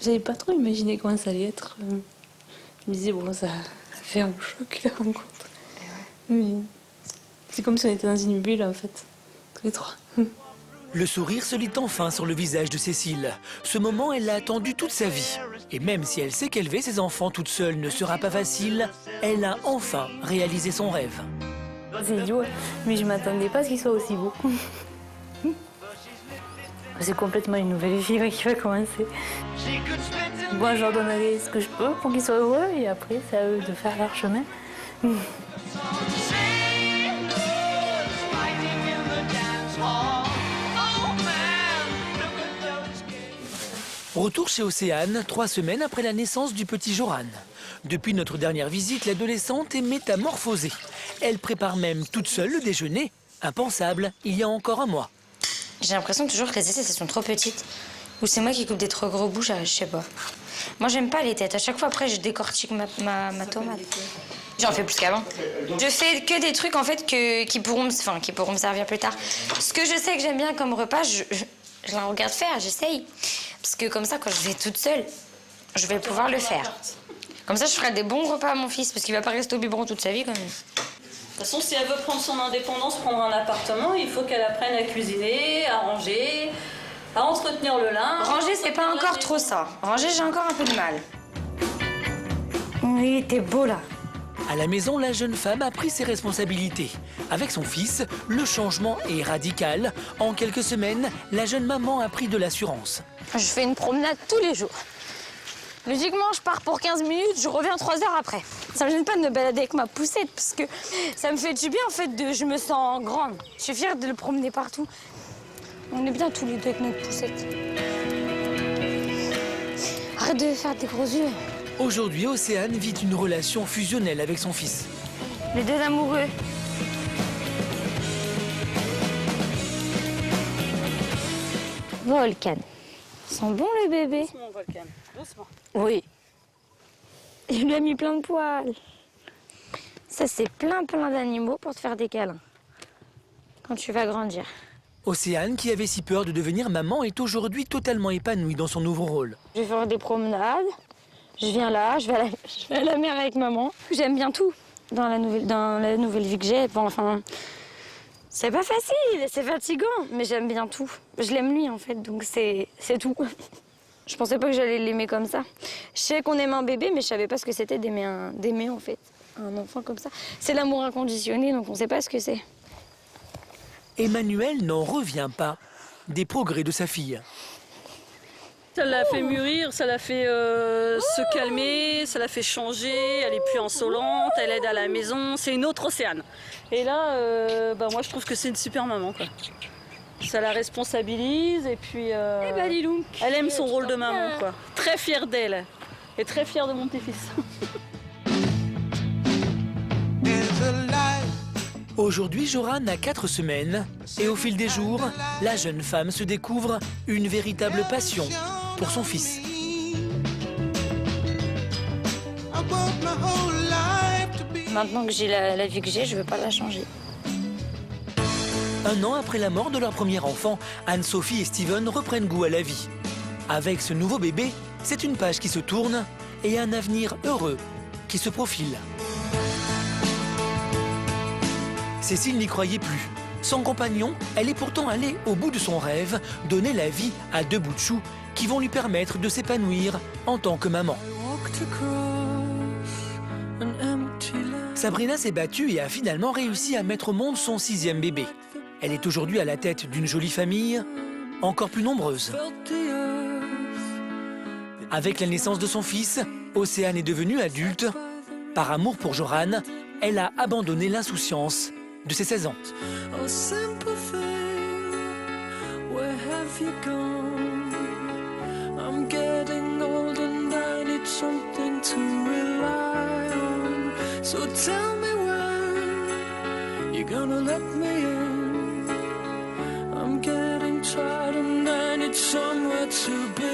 [SPEAKER 12] J'avais pas trop imaginé comment ça allait être. Je me disais, bon, ça fait un choc la rencontre. Mais c'est comme si on était dans une bulle en fait, tous les trois.
[SPEAKER 1] Le sourire se lit enfin sur le visage de Cécile. Ce moment, elle l'a attendu toute sa vie. Et même si elle sait qu'élever ses enfants toute seule ne sera pas facile, elle a enfin réalisé son rêve.
[SPEAKER 12] C'est idiot, mais je m'attendais pas à ce qu'il soit aussi beau. C'est complètement une nouvelle vie qui va commencer. Moi, je leur donnerai ce que je peux pour qu'ils soient heureux et après, c'est à eux de faire leur chemin.
[SPEAKER 1] Retour chez Océane, 3 semaines après la naissance du petit Joran. Depuis notre dernière visite, l'adolescente est métamorphosée. Elle prépare même toute seule le déjeuner, impensable il y a encore un mois.
[SPEAKER 2] J'ai l'impression toujours que les têtes, elles sont trop petites. Ou c'est moi qui coupe des trop gros bouts, je sais pas. Moi, j'aime pas les têtes. À chaque fois, après, je décortique ma tomate. J'en fais plus qu'avant. Je fais que des trucs, en fait, qui pourront me servir plus tard. Ce que je sais que j'aime bien comme repas, je la regarde faire, j'essaye. Parce que comme ça, quand je vais toute seule, je vais pouvoir le faire. Comme ça, je ferai des bons repas à mon fils, parce qu'il va pas rester au biberon toute sa vie, quand même.
[SPEAKER 3] De toute façon, si elle veut prendre son indépendance, prendre un appartement, il faut qu'elle apprenne à cuisiner, à ranger, à entretenir le linge.
[SPEAKER 2] Ranger, c'est pas encore trop ça. Ranger, j'ai encore un peu de mal. Oui, t'es beau, là.
[SPEAKER 1] À la maison, la jeune femme a pris ses responsabilités. Avec son fils, le changement est radical. En quelques semaines, la jeune maman a pris de l'assurance.
[SPEAKER 2] Je fais une promenade tous les jours. Logiquement, je pars pour 15 minutes, je reviens 3 heures après. Ça me gêne pas de me balader avec ma poussette, parce que ça me fait du bien, en fait, je me sens grande. Je suis fière de le promener partout. On est bien tous les deux avec notre poussette. Arrête de faire des gros yeux.
[SPEAKER 1] Aujourd'hui, Océane vit une relation fusionnelle avec son fils.
[SPEAKER 2] Les deux amoureux. Volcan. Ils sont bons, les bébés.
[SPEAKER 3] Doucement, Volcan. Doucement.
[SPEAKER 2] Oui. Il lui a mis plein de poils. Ça, c'est plein d'animaux pour te faire des câlins. Quand tu vas grandir.
[SPEAKER 1] Océane, qui avait si peur de devenir maman, est aujourd'hui totalement épanouie dans son nouveau rôle.
[SPEAKER 2] Je vais faire des promenades. Je viens là, je vais à la mer avec maman. J'aime bien tout dans la nouvelle vie que j'ai. Bon, enfin, c'est pas facile, c'est fatigant, mais j'aime bien tout. Je l'aime lui, en fait, donc c'est tout. Je pensais pas que j'allais l'aimer comme ça. Je sais qu'on aime un bébé, mais je savais pas ce que c'était d'aimer en fait un enfant comme ça. C'est l'amour inconditionné, donc on sait pas ce que c'est.
[SPEAKER 1] Emmanuel n'en revient pas des progrès de sa fille.
[SPEAKER 3] Ça l'a fait mûrir, ça l'a fait se calmer, ça l'a fait changer, elle est plus insolente, elle aide à la maison, c'est une autre Océane. Et là, moi je trouve que c'est une super maman, quoi. Ça la responsabilise et puis elle aime son rôle de maman, quoi. Très fière d'elle et très fière de mon petit-fils.
[SPEAKER 1] Aujourd'hui, Joran a 4 semaines et au fil des jours, la jeune femme se découvre une véritable passion pour son fils.
[SPEAKER 2] Maintenant que j'ai la vie que j'ai, je veux pas la changer.
[SPEAKER 1] 1 an après la mort de leur premier enfant, Anne-Sophie et Steven reprennent goût à la vie. Avec ce nouveau bébé, c'est une page qui se tourne et un avenir heureux qui se profile. Cécile n'y croyait plus. Sans compagnon, elle est pourtant allée au bout de son rêve, donner la vie à 2 bouts de chou qui vont lui permettre de s'épanouir en tant que maman. Sabrina s'est battue et a finalement réussi à mettre au monde son 6e bébé. Elle est aujourd'hui à la tête d'une jolie famille, encore plus nombreuse. Avec la naissance de son fils, Océane est devenue adulte. Par amour pour Joran, elle a abandonné l'insouciance de ses 16 ans.
[SPEAKER 11] Oh, simple thing, where have you gone? I'm getting old and I need something to rely on. So tell me when you're gonna let me in. I'm getting tired and I need somewhere to be.